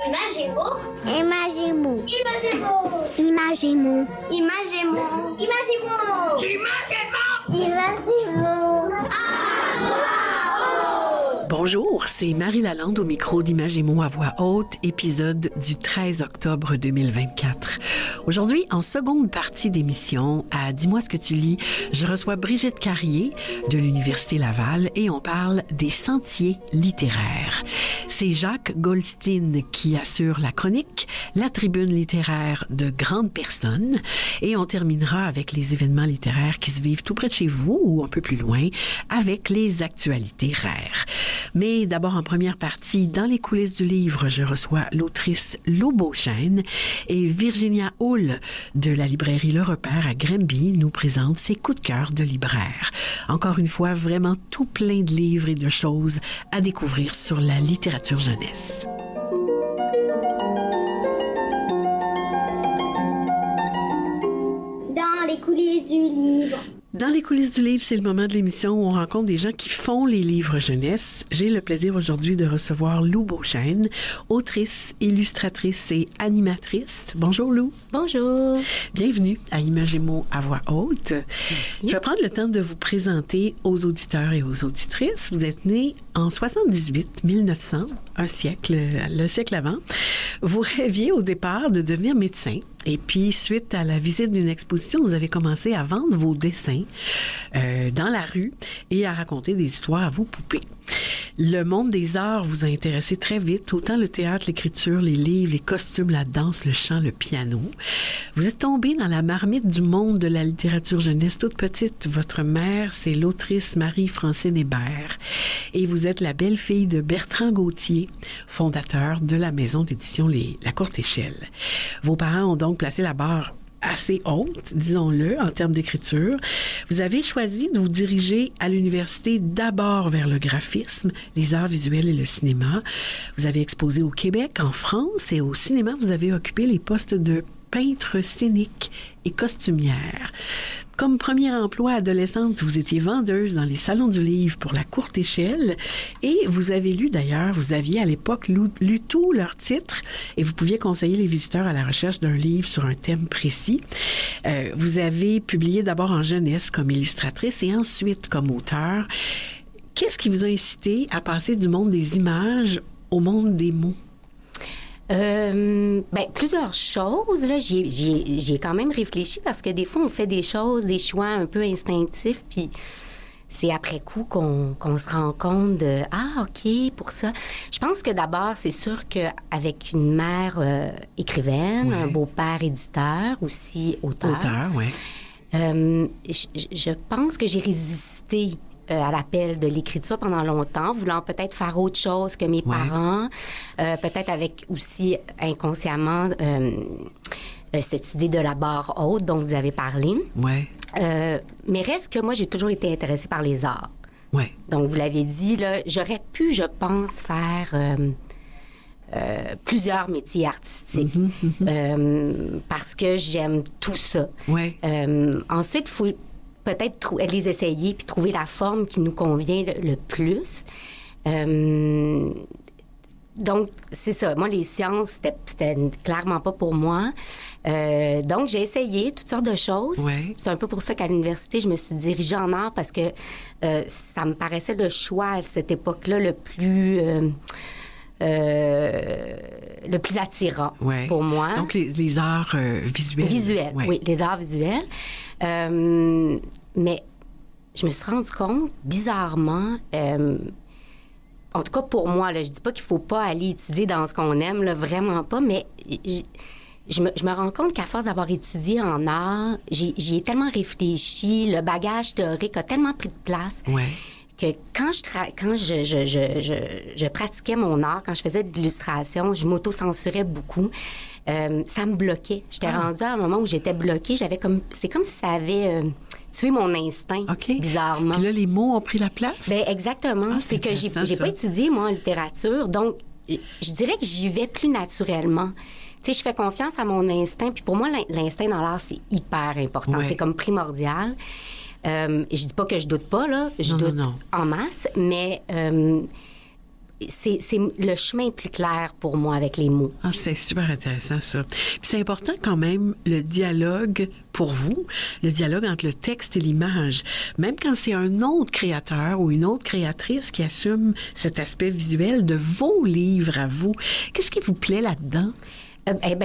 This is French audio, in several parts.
Imagemo. Imagemo. Imagemo. Imagemo. Imagemo. Imagemo. Imagemo. Bonjour, c'est Marie Lalande au micro d'Imagemo à voix haute, épisode du 13 octobre 2024. Aujourd'hui, en seconde partie d'émission, à Dis-moi ce que tu lis, je reçois Brigitte Carrier de l'Université Laval et on parle des sentiers littéraires. C'est Jacques Goldstein qui assure la chronique, la tribune littéraire de grandes personnes et on terminera avec les événements littéraires qui se vivent tout près de chez vous ou un peu plus loin avec les actualités rares. Mais d'abord, en première partie, dans les coulisses du livre, je reçois l'autrice Lou Beauchesne et Virginia Hull de la librairie Le Repère à Granby nous présente ses coups de cœur de libraire. Encore une fois, vraiment tout plein de livres et de choses à découvrir sur la littérature jeunesse. Dans les coulisses du livre. Dans les coulisses du livre, c'est le moment de l'émission où on rencontre des gens qui font les livres jeunesse. J'ai le plaisir aujourd'hui de recevoir Lou Beauchesne, autrice, illustratrice et animatrice. Bonjour Lou. Bonjour. Bienvenue à Imagemo à voix haute. Merci. Je vais prendre le temps de vous présenter aux auditeurs et aux auditrices. Vous êtes née en 1900, le siècle avant. Vous rêviez au départ de devenir médecin. Et puis, suite à la visite d'une exposition, vous avez commencé à vendre vos dessins dans la rue et à raconter des histoires à vos poupées. Le monde des arts vous a intéressé très vite, autant le théâtre, l'écriture, les livres, les costumes, la danse, le chant, le piano. Vous êtes tombée dans la marmite du monde de la littérature jeunesse toute petite. Votre mère, c'est l'autrice Marie-Francine Hébert. Et vous êtes la belle-fille de Bertrand Gauthier, fondateur de la maison d'édition La Courte Échelle. Vos parents ont donc placé la barre assez haute, disons-le, en termes d'écriture. Vous avez choisi de vous diriger à l'université d'abord vers le graphisme, les arts visuels et le cinéma. Vous avez exposé au Québec, en France, et au cinéma, vous avez occupé les postes de peintre scénique et costumière. Comme premier emploi adolescente, vous étiez vendeuse dans les salons du livre pour La Courte Échelle et vous avez lu d'ailleurs, vous aviez à l'époque lu tous leurs titres et vous pouviez conseiller les visiteurs à la recherche d'un livre sur un thème précis. Vous avez publié d'abord en jeunesse comme illustratrice et ensuite comme auteur. Qu'est-ce qui vous a incité à passer du monde des images au monde des mots? Plusieurs choses. Là, j'y ai quand même réfléchi parce que des fois, on fait des choses, des choix un peu instinctifs, puis c'est après coup qu'on se rend compte de « Ah, OK, pour ça ». Je pense que d'abord, c'est sûr qu'avec une mère écrivaine, ouais. Un beau-père éditeur, aussi auteur. Je pense que j'ai résisté à l'appel de l'écriture pendant longtemps, voulant peut-être faire autre chose que mes parents, peut-être avec aussi inconsciemment cette idée de la barre haute dont vous avez parlé. Ouais. Mais reste que moi, j'ai toujours été intéressée par les arts. Ouais. Donc, vous l'avez dit, là, j'aurais pu, je pense, faire plusieurs métiers artistiques parce que j'aime tout ça. Ouais. Ensuite, il faut peut-être les essayer puis trouver la forme qui nous convient le plus. Donc, c'est ça. Moi, les sciences, c'était clairement pas pour moi. Donc, j'ai essayé toutes sortes de choses. Ouais. C'est un peu pour ça qu'à l'université, je me suis dirigée en art parce que ça me paraissait le choix à cette époque-là le plus attirant pour moi. Donc, les arts visuels. Visuels, oui, les arts visuels. Mais je me suis rendu compte, bizarrement, en tout cas pour moi, là, je dis pas qu'il faut pas aller étudier dans ce qu'on aime, là, vraiment pas, mais je me rends compte qu'à force d'avoir étudié en art, j'y ai tellement réfléchi, le bagage théorique a tellement pris de place que quand je pratiquais mon art, quand je faisais de l'illustration, je m'auto-censurais beaucoup. Ça me bloquait. J'étais rendue à un moment où j'étais bloquée. C'est comme si ça avait tué mon instinct, bizarrement. Puis là, les mots ont pris la place? Bien, exactement. C'est que j'ai pas étudié, moi, en littérature. Donc, je dirais que j'y vais plus naturellement. Tu sais, je fais confiance à mon instinct. Puis pour moi, l'instinct dans l'art, c'est hyper important. C'est comme primordial. Je dis pas que je doute pas, là. Je doute en masse. Mais c'est le chemin plus clair pour moi avec les mots. Ah, c'est super intéressant, ça. Puis c'est important quand même, le dialogue, pour vous, le dialogue entre le texte et l'image. Même quand c'est un autre créateur ou une autre créatrice qui assume cet aspect visuel de vos livres à vous, qu'est-ce qui vous plaît là-dedans?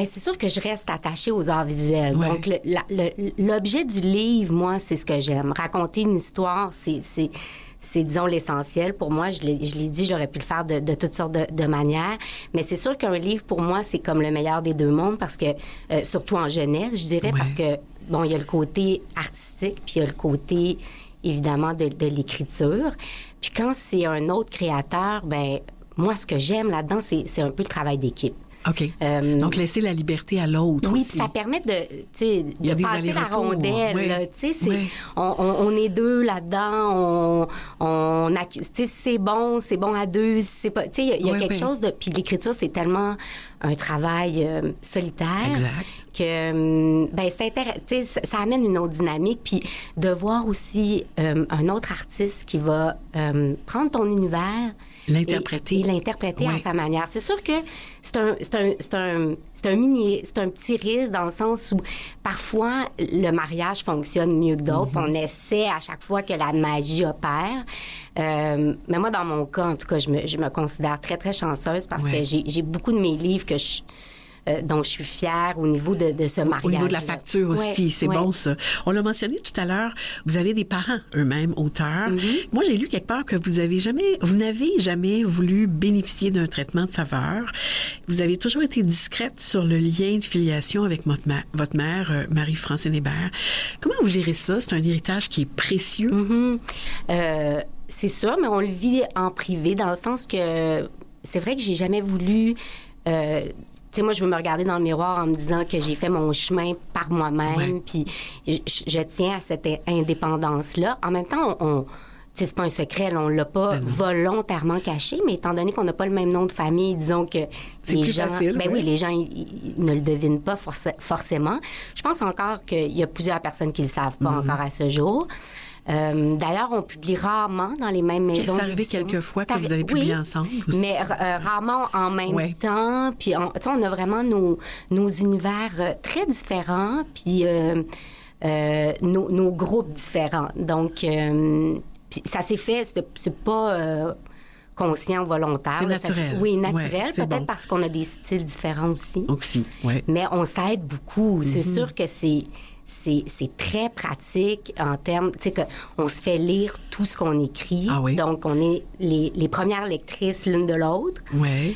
C'est sûr que je reste attachée aux arts visuels. Ouais. Donc, l'objet du livre, moi, c'est ce que j'aime. Raconter une histoire, c'est, disons, l'essentiel. Pour moi, je l'ai dit, j'aurais pu le faire de toutes sortes de manières. Mais c'est sûr qu'un livre, pour moi, c'est comme le meilleur des deux mondes parce que, surtout en jeunesse, je dirais, Ouais. parce que, bon, il y a le côté artistique, puis il y a le côté, évidemment, de l'écriture. Puis quand c'est un autre créateur, moi, ce que j'aime là-dedans, c'est un peu le travail d'équipe. OK. Donc, laisser la liberté à l'autre Oui, aussi. puis ça permet de y a des passer la allers-retours. rondelle. Oui. Là, tu sais, Oui. on est deux là-dedans. Tu sais, c'est bon à deux. C'est pas, tu sais, il y a Oui, quelque oui. chose de. Puis l'écriture, c'est tellement un travail solitaire Exact. que c'est intéressant. Tu sais, ça amène une autre dynamique. Puis de voir aussi un autre artiste qui va prendre ton univers. L'interpréter. Et l'interpréter à Oui. sa manière. C'est sûr que c'est un petit risque dans le sens où parfois le mariage fonctionne mieux que d'autres. Mm-hmm. On essaie à chaque fois que la magie opère. Mais moi, dans mon cas, en tout cas, je me considère très, très chanceuse parce Ouais. que j'ai beaucoup de mes livres dont je suis fière au niveau de ce mariage. Au niveau de la facture aussi, c'est bon ça. On l'a mentionné tout à l'heure, vous avez des parents eux-mêmes auteurs. Mm-hmm. Moi, j'ai lu quelque part que vous n'avez jamais voulu bénéficier d'un traitement de faveur. Vous avez toujours été discrète sur le lien de filiation avec votre mère, Marie-Francine Hébert. Comment vous gérez ça? C'est un héritage qui est précieux. Mm-hmm. C'est ça, mais on le vit en privé dans le sens que c'est vrai que j'ai jamais voulu... tu sais, moi, je veux me regarder dans le miroir en me disant que j'ai fait mon chemin par moi-même, Ouais. puis je tiens à cette indépendance-là. En même temps, tu sais, c'est pas un secret, là, on l'a pas volontairement caché, mais étant donné qu'on n'a pas le même nom de famille, disons que C'est les plus gens... facile, Ben ouais. oui, les gens, ils ne le devinent pas forcément. Je pense encore qu'il y a plusieurs personnes qui ne le savent pas encore à ce jour. D'ailleurs, on publie rarement dans les mêmes maisons. C'est arrivé d'édition. quelques fois C'est que vous avez publié oui, ensemble aussi. mais rarement en même Ouais. temps. Puis, tu sais, on a vraiment nos univers très différents, puis nos groupes différents. Donc, puis ça s'est fait, c'est pas conscient, volontaire. C'est là, ça naturel. oui, naturel. Ouais, c'est Peut-être bon. parce qu'on a des styles différents aussi. Aussi, ouais. Mais on s'aide beaucoup. C'est Mm-hmm. sûr que c'est très pratique en termes, tu sais, qu'on se fait lire tout ce qu'on écrit. Ah oui? Donc, on est les premières lectrices l'une de l'autre. Ouais.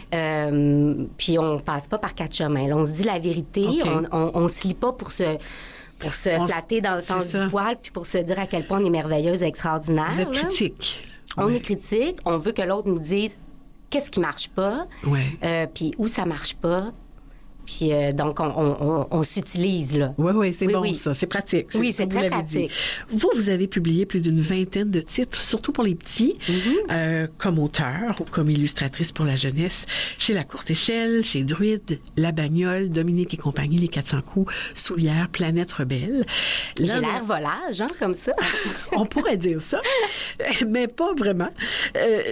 Puis on passe pas par quatre chemins. Là, on se dit la vérité. OK. On se lit pas pour se On flatter dans le c'est sens ça. du poil, puis pour se dire à quel point on est merveilleuse et extraordinaire. Vous êtes là. critique. On Ouais. est critique. On veut que l'autre nous dise qu'est-ce qui marche pas, Ouais. puis où ça marche pas. Puis donc, on s'utilise, là. Oui, c'est Oui, bon, oui. ça. C'est pratique. Oui, c'est comme très vous l'avez dit. pratique. Vous avez publié plus d'une vingtaine de titres, surtout pour les petits, comme auteur ou comme illustratrice pour la jeunesse, chez La Courte Échelle, chez Druide, La Bagnole, Dominique et compagnie, Les 400 coups, Soulière, Planète Rebelle. J'ai L'an l'air volage, hein, comme ça. On pourrait dire ça, mais pas vraiment.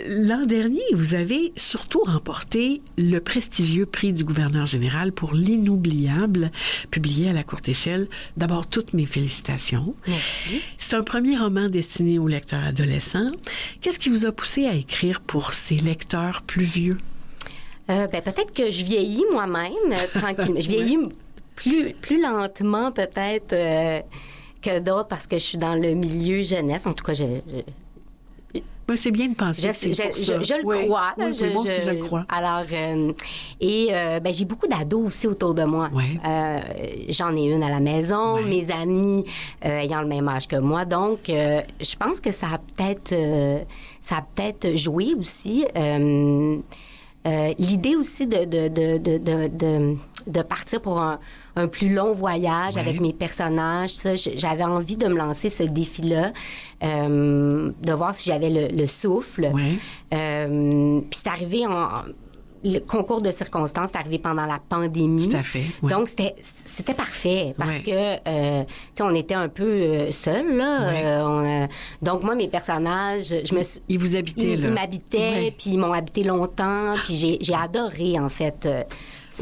L'an dernier, vous avez surtout remporté le prestigieux prix du gouverneur général pour l'inoubliable, publié à La Courte Échelle. D'abord, toutes mes félicitations. Merci. C'est un premier roman destiné aux lecteurs adolescents. Qu'est-ce qui vous a poussé à écrire pour ces lecteurs plus vieux? Peut-être que je vieillis moi-même, tranquillement. Je vieillis plus lentement, peut-être, que d'autres, parce que je suis dans le milieu jeunesse. En tout cas, Ben, c'est bien de penser que c'est pour ça. je le Oui. crois. Oui, oui, moi aussi, je le crois. Alors, j'ai beaucoup d'ados aussi autour de moi. Ouais. J'en ai une à la maison, Ouais. mes amis ayant le même âge que moi. Donc, je pense que ça a peut-être joué aussi. L'idée aussi de partir pour un plus long voyage Ouais. avec mes personnages, ça, j'avais envie de me lancer ce défi-là, de voir si j'avais le souffle. Ouais. Puis c'est arrivé le concours de circonstances est arrivé pendant la pandémie. Tout à fait. Ouais. Donc, c'était parfait parce Ouais. que, tu sais, on était un peu seuls, là. Ouais. Donc, moi, mes personnages, Ils vous habitaient, là. Ils m'habitaient, Ouais. puis ils m'ont habité longtemps. Puis j'ai adoré, en fait,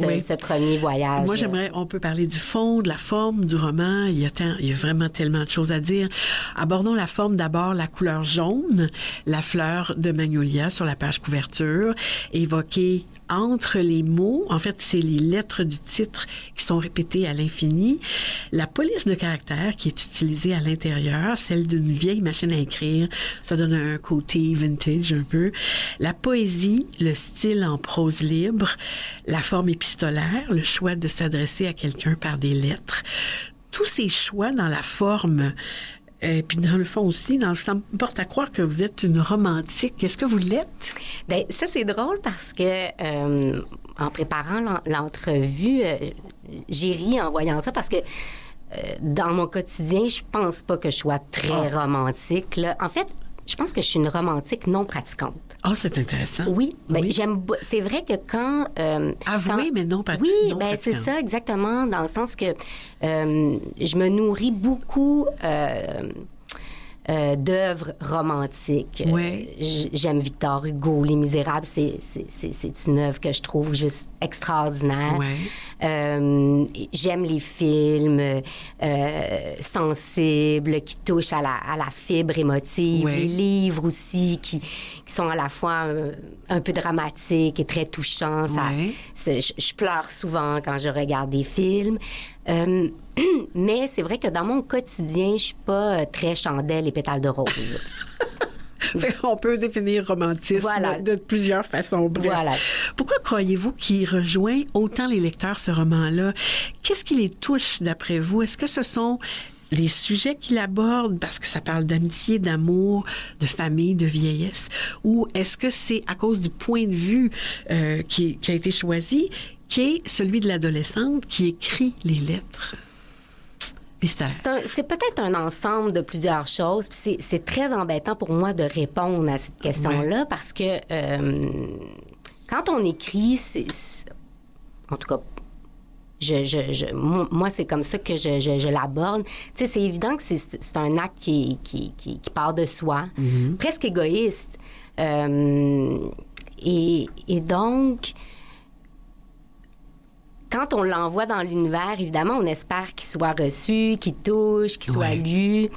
Oui. ce premier voyage. Moi, on peut parler du fond, de la forme du roman. Il y a vraiment tellement de choses à dire. Abordons la forme d'abord, la couleur jaune, la fleur de magnolia sur la page couverture, évoquée entre les mots. En fait, c'est les lettres du titre qui sont répétées à l'infini. La police de caractère qui est utilisée à l'intérieur, celle d'une vieille machine à écrire. Ça donne un côté vintage un peu. La poésie, le style en prose libre, la forme épistolaire, le choix de s'adresser à quelqu'un par des lettres. Tous ces choix dans la forme, puis dans le fond aussi, ça me porte à croire que vous êtes une romantique. Est-ce que vous l'êtes? Bien, ça, c'est drôle parce que en préparant l'entrevue, j'ai ri en voyant ça parce que dans mon quotidien, je pense pas que je sois très romantique, là. En fait, je pense que je suis une romantique non pratiquante. Ah, c'est intéressant. Oui, ben, Oui. c'est vrai que quand... Avouer, mais non pratiquant. Oui, ben c'est ça, exactement, dans le sens que je me nourris beaucoup d'œuvres romantiques. Oui. J'aime Victor Hugo, Les Misérables, c'est une œuvre que je trouve juste extraordinaire. Ouais. J'aime les films sensibles qui touchent à la fibre émotive, Ouais. les livres aussi qui sont à la fois un peu dramatiques et très touchants. Ouais. Je pleure souvent quand je regarde des films. Mais c'est vrai que dans mon quotidien, je suis pas très chandelle et pétale de rose. On peut définir romantisme Voilà. de plusieurs façons. Bref. Voilà. Pourquoi croyez-vous qu'il rejoint autant les lecteurs, ce roman-là? Qu'est-ce qui les touche, d'après vous? Est-ce que ce sont les sujets qu'il aborde, parce que ça parle d'amitié, d'amour, de famille, de vieillesse, ou est-ce que c'est à cause du point de vue qui a été choisi, qui est celui de l'adolescente qui écrit les lettres? Mystère. C'est peut-être un ensemble de plusieurs choses. Puis c'est très embêtant pour moi de répondre à cette question-là parce que quand on écrit, en tout cas, moi, c'est comme ça que je l'aborde. Tu sais, c'est évident que c'est un acte qui part de soi, presque égoïste. Et donc... Quand on l'envoie dans l'univers, évidemment, on espère qu'il soit reçu, qu'il touche, qu'il soit lu.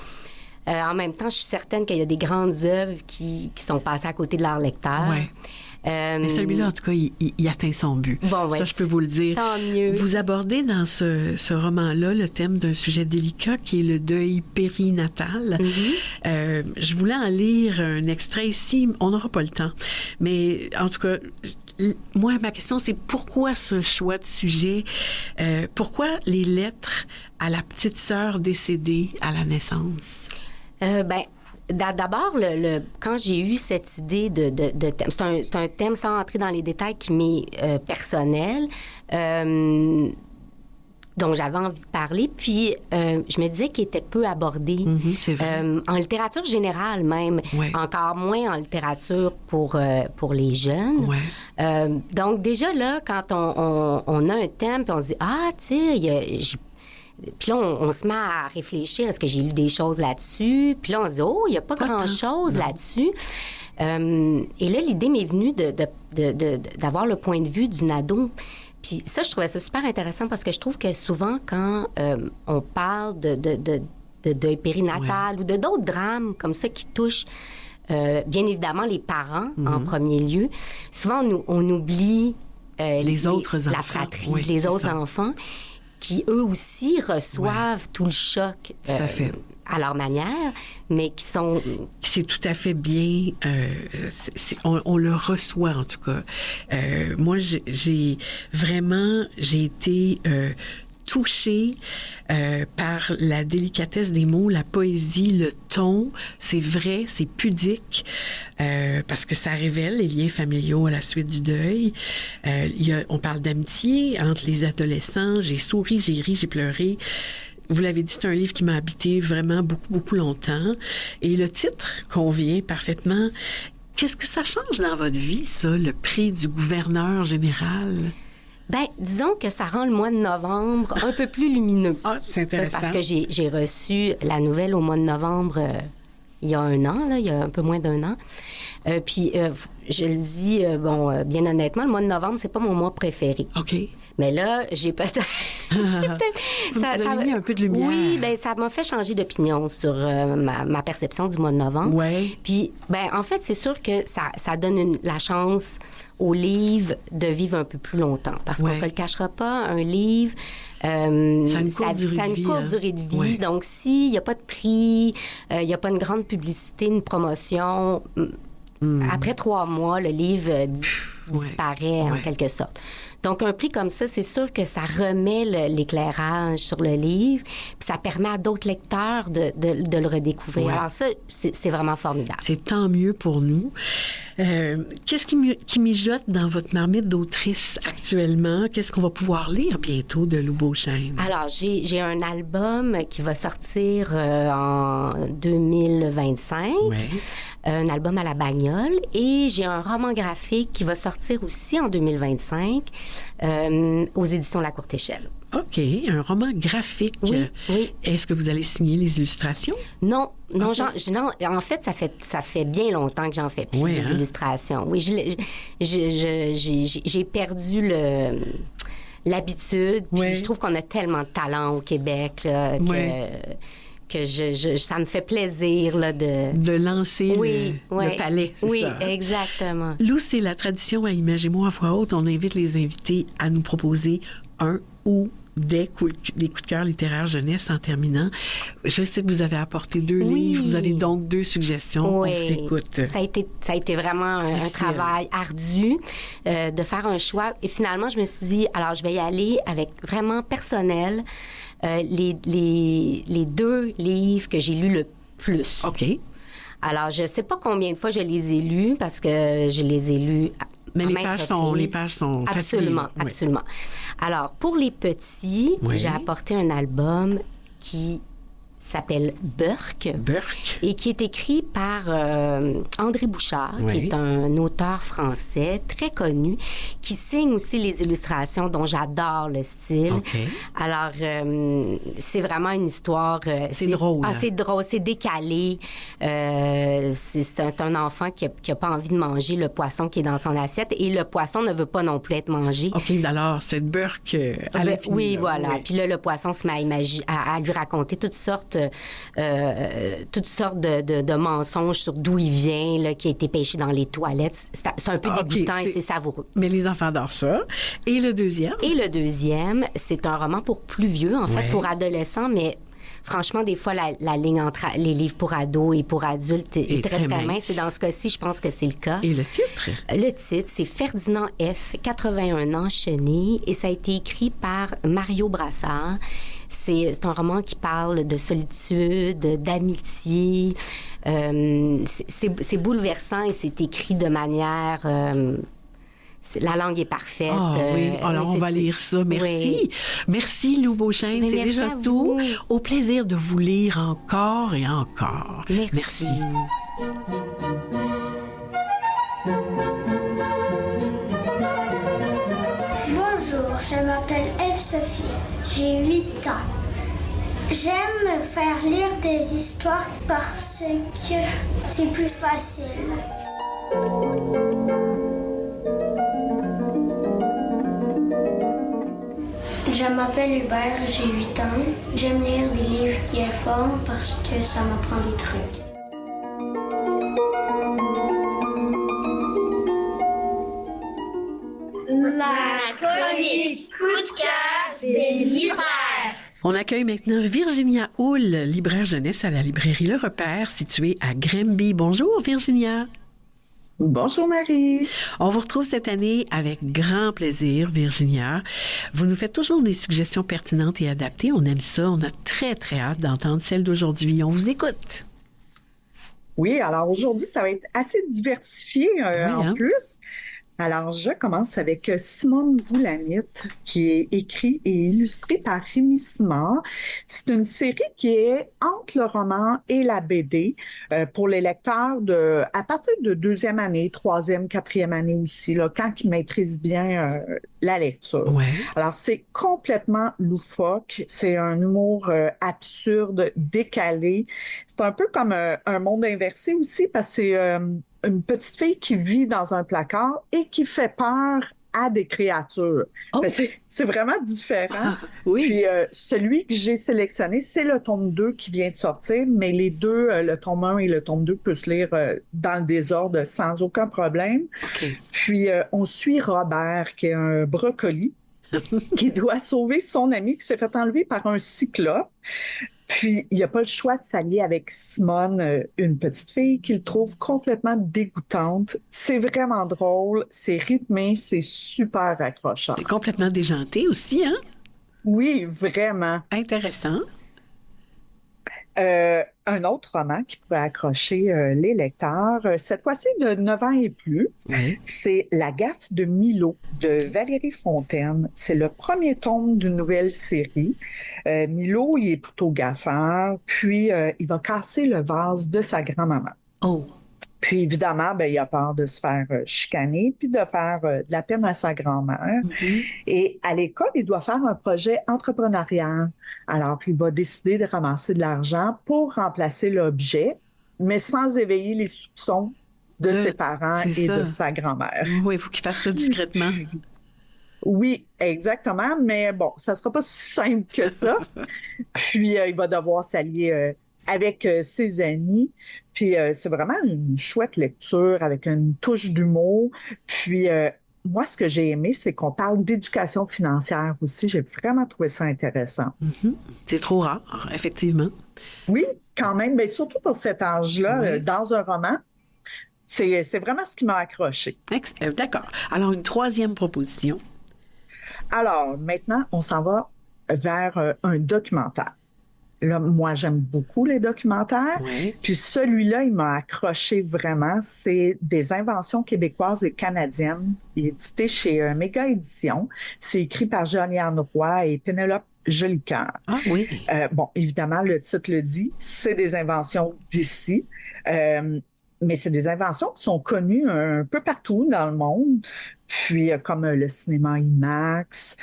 En même temps, je suis certaine qu'il y a des grandes œuvres qui sont passées à côté de leurs lecteurs. Ouais. Mais celui-là, en tout cas, il atteint son but. Bon, ouais, ça, je peux vous le dire. Tant mieux. Vous abordez dans ce roman-là le thème d'un sujet délicat qui est le deuil périnatal. Je voulais en lire un extrait ici. On n'aura pas le temps. Mais en tout cas, moi, ma question, c'est pourquoi ce choix de sujet? Pourquoi les lettres à la petite sœur décédée à la naissance? D'abord, quand j'ai eu cette idée de thème, c'est un thème sans entrer dans les détails qui m'est personnel, dont j'avais envie de parler. Puis, je me disais qu'il était peu abordé. C'est vrai. En littérature générale même, Ouais. encore moins en littérature pour les jeunes. Ouais. Donc, déjà là, quand on a un thème, puis on se dit, ah, tu sais, puis là, on se met à réfléchir. Est-ce que j'ai lu des choses là-dessus? Puis là, on se dit, oh, il n'y a pas grand-chose là-dessus. Et là, l'idée m'est venue d'avoir le point de vue d'une ado. Puis ça, je trouvais ça super intéressant parce que je trouve que souvent, quand on parle de deuil périnatal ou de d'autres drames comme ça qui touchent bien évidemment les parents en premier lieu, souvent, on oublie les autres enfants. la fratrie, Oui, les c'est autres ça. enfants qui, eux aussi, reçoivent tout le choc Tout à fait. à leur manière, mais qui sont... C'est tout à fait bien. On le reçoit, en tout cas. Moi, j'ai été touchée par la délicatesse des mots, la poésie, le ton. C'est vrai, c'est pudique, parce que ça révèle les liens familiaux à la suite du deuil. On parle d'amitié entre les adolescents. J'ai souri, j'ai ri, j'ai pleuré. Vous l'avez dit, c'est un livre qui m'a habité vraiment beaucoup, beaucoup longtemps. Et le titre convient parfaitement. Qu'est-ce que ça change dans votre vie, ça, le prix du gouverneur général? Ben, disons que ça rend le mois de novembre un peu plus lumineux. Ah, c'est intéressant. Parce que j'ai reçu la nouvelle au mois de novembre il y a un an, là, il y a un peu moins d'un an. Puis, je le dis, bien honnêtement, le mois de novembre, c'est pas mon mois préféré. OK. Mais là, j'ai peut-être... Vous avez mis un peu de lumière. Oui, bien, ça m'a fait changer d'opinion sur ma perception du mois de novembre. Oui. Puis, ben, en fait, c'est sûr que ça donne la chance au livre de vivre un peu plus longtemps. Parce qu'on se le cachera pas, un livre... ça a une courte durée de vie. Ouais. Donc, s'il n'y a pas de prix, il n'y a pas une grande publicité, une promotion... Après 3 mois, le livre disparaît en quelque sorte. Donc, un prix comme ça, c'est sûr que ça remet l'éclairage sur le livre, puis ça permet à d'autres lecteurs de le redécouvrir. Ouais. Alors ça, c'est vraiment formidable. C'est tant mieux pour nous. Qu'est-ce qui mijote dans votre marmite d'autrice actuellement? Qu'est-ce qu'on va pouvoir lire bientôt de Lou Beauchesne? Alors, j'ai un album qui va sortir en 2025. Ouais. Un album à la bagnole. Et j'ai un roman graphique qui va sortir aussi en 2025 aux éditions La Courte Échelle. OK, un roman graphique. Oui. Est-ce que vous allez signer les illustrations? Non, Okay. non, en fait, ça fait bien longtemps que j'en fais plus des illustrations. Oui, j'ai perdu l'habitude. Puis je trouve qu'on a tellement de talent au Québec là, que ça me fait plaisir là, de lancer le palais, c'est ça? Oui, exactement. Lou, c'est la tradition à Imagez-moi à voix haute. On invite les invités à nous proposer un ou des coups de cœur littéraires jeunesse en terminant. Je sais que vous avez apporté 2 livres. Vous avez donc 2 suggestions. Oui. On vous écoute. Ça a été vraiment un travail ardu de faire un choix. Et finalement, je me suis dit, alors je vais y aller avec vraiment personnel les 2 livres que j'ai lus le plus. OK. Alors, je ne sais pas combien de fois je les ai lus parce que je les ai lus mais les pages sont absolument, faciles. absolument. Alors, pour les petits, j'ai apporté un album qui s'appelle Burke. Et qui est écrit par André Bouchard, qui est un auteur français très connu, qui signe aussi les illustrations dont j'adore le style. Okay. Alors, c'est vraiment une histoire... c'est drôle. Ah, c'est drôle, c'est décalé. C'est un enfant qui n'a pas envie de manger le poisson qui est dans son assiette et le poisson ne veut pas non plus être mangé. OK, alors, cette Burke à l'infini. Oui, voilà. Oui. Puis là, le poisson se met à lui raconter toutes sortes de mensonges sur d'où il vient, là, qui a été pêché dans les toilettes. C'est un peu dégoûtant et c'est savoureux. Mais les enfants adorent ça. Et le deuxième? Et le deuxième, c'est un roman pour plus vieux, en fait, pour adolescents, mais... Franchement, des fois, la ligne entre les livres pour ados et pour adultes est très, très mince. Et dans ce cas-ci, je pense que c'est le cas. Et le titre? Le titre, c'est Ferdinand F., 81 ans, Chenille, et ça a été écrit par Mario Brassard. C'est un roman qui parle de solitude, d'amitié. C'est bouleversant et c'est écrit de manière... la langue est parfaite. Ah oui, alors on va lire ça. Merci. Oui. Merci, Lou Beauchesne. C'est déjà tout. Au plaisir de vous lire encore et encore. Merci. Bonjour, je m'appelle Eve Sophie. J'ai 8 ans. J'aime me faire lire des histoires parce que c'est plus facile. Je m'appelle Hubert, j'ai 8 ans. J'aime lire des livres qui informent parce que ça m'apprend des trucs. La chronique coup de cœur des libraires. On accueille maintenant Virginia Houle, libraire jeunesse à la librairie Le Repère, située à Granby. Bonjour Virginia. Bonjour Marie. On vous retrouve cette année avec grand plaisir, Virginia. Vous nous faites toujours des suggestions pertinentes et adaptées. On aime ça. On a très, très hâte d'entendre celle d'aujourd'hui. On vous écoute. Oui, alors aujourd'hui, ça va être assez diversifié en plus. Alors, je commence avec Simone Boulamite, qui est écrit et illustré par Rémi Simard. C'est une série qui est entre le roman et la BD pour les lecteurs à partir de deuxième année, troisième, quatrième année aussi, là, quand ils maîtrisent bien la lecture. Ouais. Alors, c'est complètement loufoque. C'est un humour absurde, décalé. C'est un peu comme un monde inversé aussi, parce que c'est une petite fille qui vit dans un placard et qui fait peur à des créatures. Oh. Ben, c'est vraiment différent. Ah, oui. Puis celui que j'ai sélectionné, c'est le tome 2 qui vient de sortir, mais les deux, le tome 1 et le tome 2, peuvent se lire dans le désordre sans aucun problème. OK. Puis on suit Robert, qui est un brocoli, qui doit sauver son ami qui s'est fait enlever par un cyclope. Puis, il n'a pas le choix de s'allier avec Simone, une petite fille qu'il trouve complètement dégoûtante. C'est vraiment drôle, c'est rythmé, c'est super accrocheur. C'est complètement déjanté aussi, hein? Oui, vraiment. Intéressant. Un autre roman qui pourrait accrocher les lecteurs, cette fois-ci de 9 ans et plus, Oui. c'est La gaffe de Milo de Valérie Fontaine. C'est le premier tome d'une nouvelle série. Milo, il est plutôt gaffeur, puis il va casser le vase de sa grand-maman. Oh. Puis évidemment, ben, il a peur de se faire chicaner, puis de faire de la peine à sa grand-mère. Mhm. Et à l'école, il doit faire un projet entrepreneurial. Alors, il va décider de ramasser de l'argent pour remplacer l'objet, mais sans éveiller les soupçons de ses parents c'est et ça. de sa grand-mère. Oui, il faut qu'il fasse ça discrètement. Oui, exactement, mais bon, ça sera pas si simple que ça. Puis, il va devoir s'allier avec ses amis. Puis, c'est vraiment une chouette lecture avec une touche d'humour. Puis, moi, ce que j'ai aimé, c'est qu'on parle d'éducation financière aussi. J'ai vraiment trouvé ça intéressant. Mhm. C'est trop rare, effectivement. Oui, quand même, mais surtout pour cet âge-là, Oui. dans un roman, c'est vraiment ce qui m'a accroché. D'accord. Alors, une troisième proposition. Alors, maintenant, on s'en va vers un documentaire. Là, moi, j'aime beaucoup les documentaires. Oui. Puis celui-là, il m'a accroché vraiment. C'est des inventions québécoises et canadiennes. Il est édité chez Méga Éditions. C'est écrit par Jeanne-Yann Roy et Pénélope Jolicoeur. Ah oui. Bon, évidemment, le titre le dit, c'est des inventions d'ici. Mais c'est des inventions qui sont connues un peu partout dans le monde. Puis, comme le cinéma IMAX,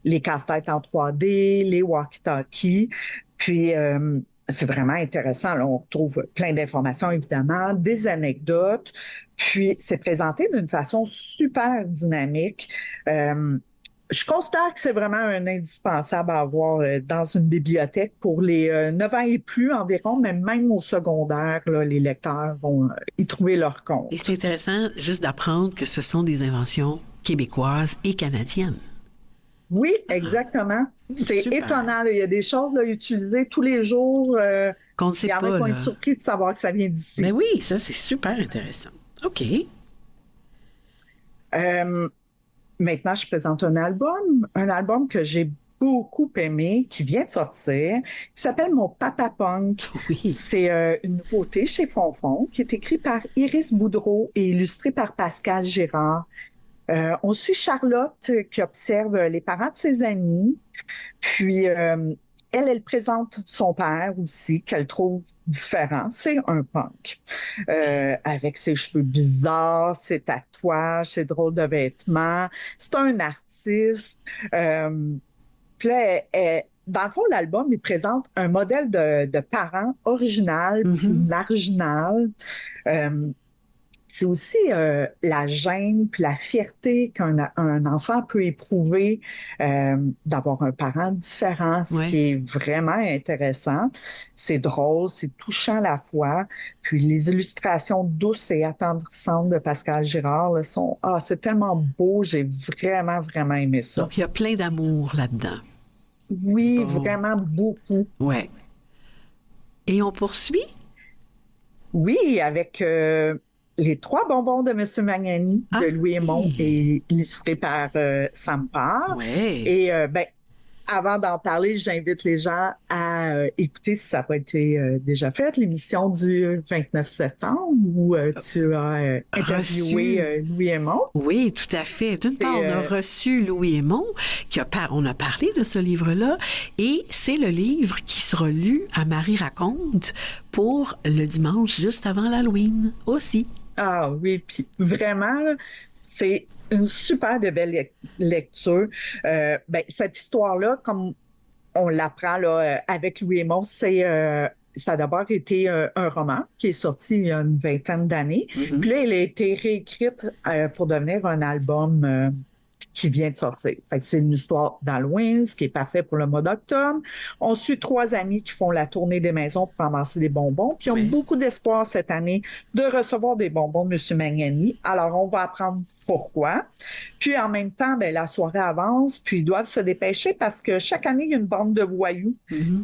les casse-têtes en 3D, les walkie-talkies. Puis, c'est vraiment intéressant. Là, on retrouve plein d'informations, évidemment, des anecdotes. Puis, c'est présenté d'une façon super dynamique. Je considère que c'est vraiment un indispensable à avoir dans une bibliothèque pour les 9 ans et plus environ, mais même au secondaire, là, les lecteurs vont y trouver leur compte. Et c'est intéressant juste d'apprendre que ce sont des inventions québécoises et canadiennes. Oui, exactement. C'est Super. étonnant. Là. Il y a des choses là, utilisées tous les jours. Qu'on ne sait Il y en a pas. qui vont Là. être surpris de savoir que ça vient d'ici. Mais oui, ça, c'est super intéressant. OK. Maintenant, je présente un album que j'ai beaucoup aimé, qui vient de sortir, qui s'appelle Mon Papa Punk. Oui. C'est une nouveauté chez Fonfon, qui est écrit par Iris Boudreau et illustré par Pascal Girard. On suit Charlotte qui observe les parents de ses amis, puis elle présente son père aussi, qu'elle trouve différent. C'est un punk. Avec ses cheveux bizarres, ses tatouages, ses drôles de vêtements. C'est un artiste. Puis là, dans le fond, l'album, il présente un modèle de parent original, puis marginal. C'est aussi la gêne puis la fierté qu'un enfant peut éprouver d'avoir un parent différent, ce Ouais. qui est vraiment intéressant. C'est drôle, c'est touchant à la fois. Puis les illustrations douces et attendrissantes de Pascal Girard là, sont... Ah, c'est tellement beau, j'ai vraiment, vraiment aimé ça. Donc, il y a plein d'amour là-dedans. Oui, Bon. vraiment beaucoup. Ouais. Et on poursuit? Oui, avec... Les 3 bonbons de M. Magnani de Louis Aymon oui. et illustré par Sam Parr. Ouais. Et avant d'en parler, j'invite les gens à écouter, si ça n'a pas été déjà fait, l'émission du 29 septembre où tu as interviewé Louis Aymon. Oui, tout à fait. D'une part, on a reçu Louis Aymon, on a parlé de ce livre-là, et c'est le livre qui sera lu à Marie Raconte pour le dimanche juste avant l'Halloween aussi. Ah oui, puis vraiment, là, c'est une super de belle lecture. Cette histoire-là, comme on l'apprend là, avec Louis Aymon, ça a d'abord été un roman qui est sorti il y a une vingtaine d'années. Mm-hmm. Puis là, il a été réécrite pour devenir un album qui vient de sortir. Fait que c'est une histoire d'Halloween, ce qui est parfait pour le mois d'octobre. On suit 3 amis qui font la tournée des maisons pour ramasser des bonbons, puis ont beaucoup d'espoir cette année de recevoir des bonbons de M. Magnani. Alors, on va apprendre pourquoi. Puis, en même temps, la soirée avance, puis ils doivent se dépêcher parce que chaque année, il y a une bande de voyous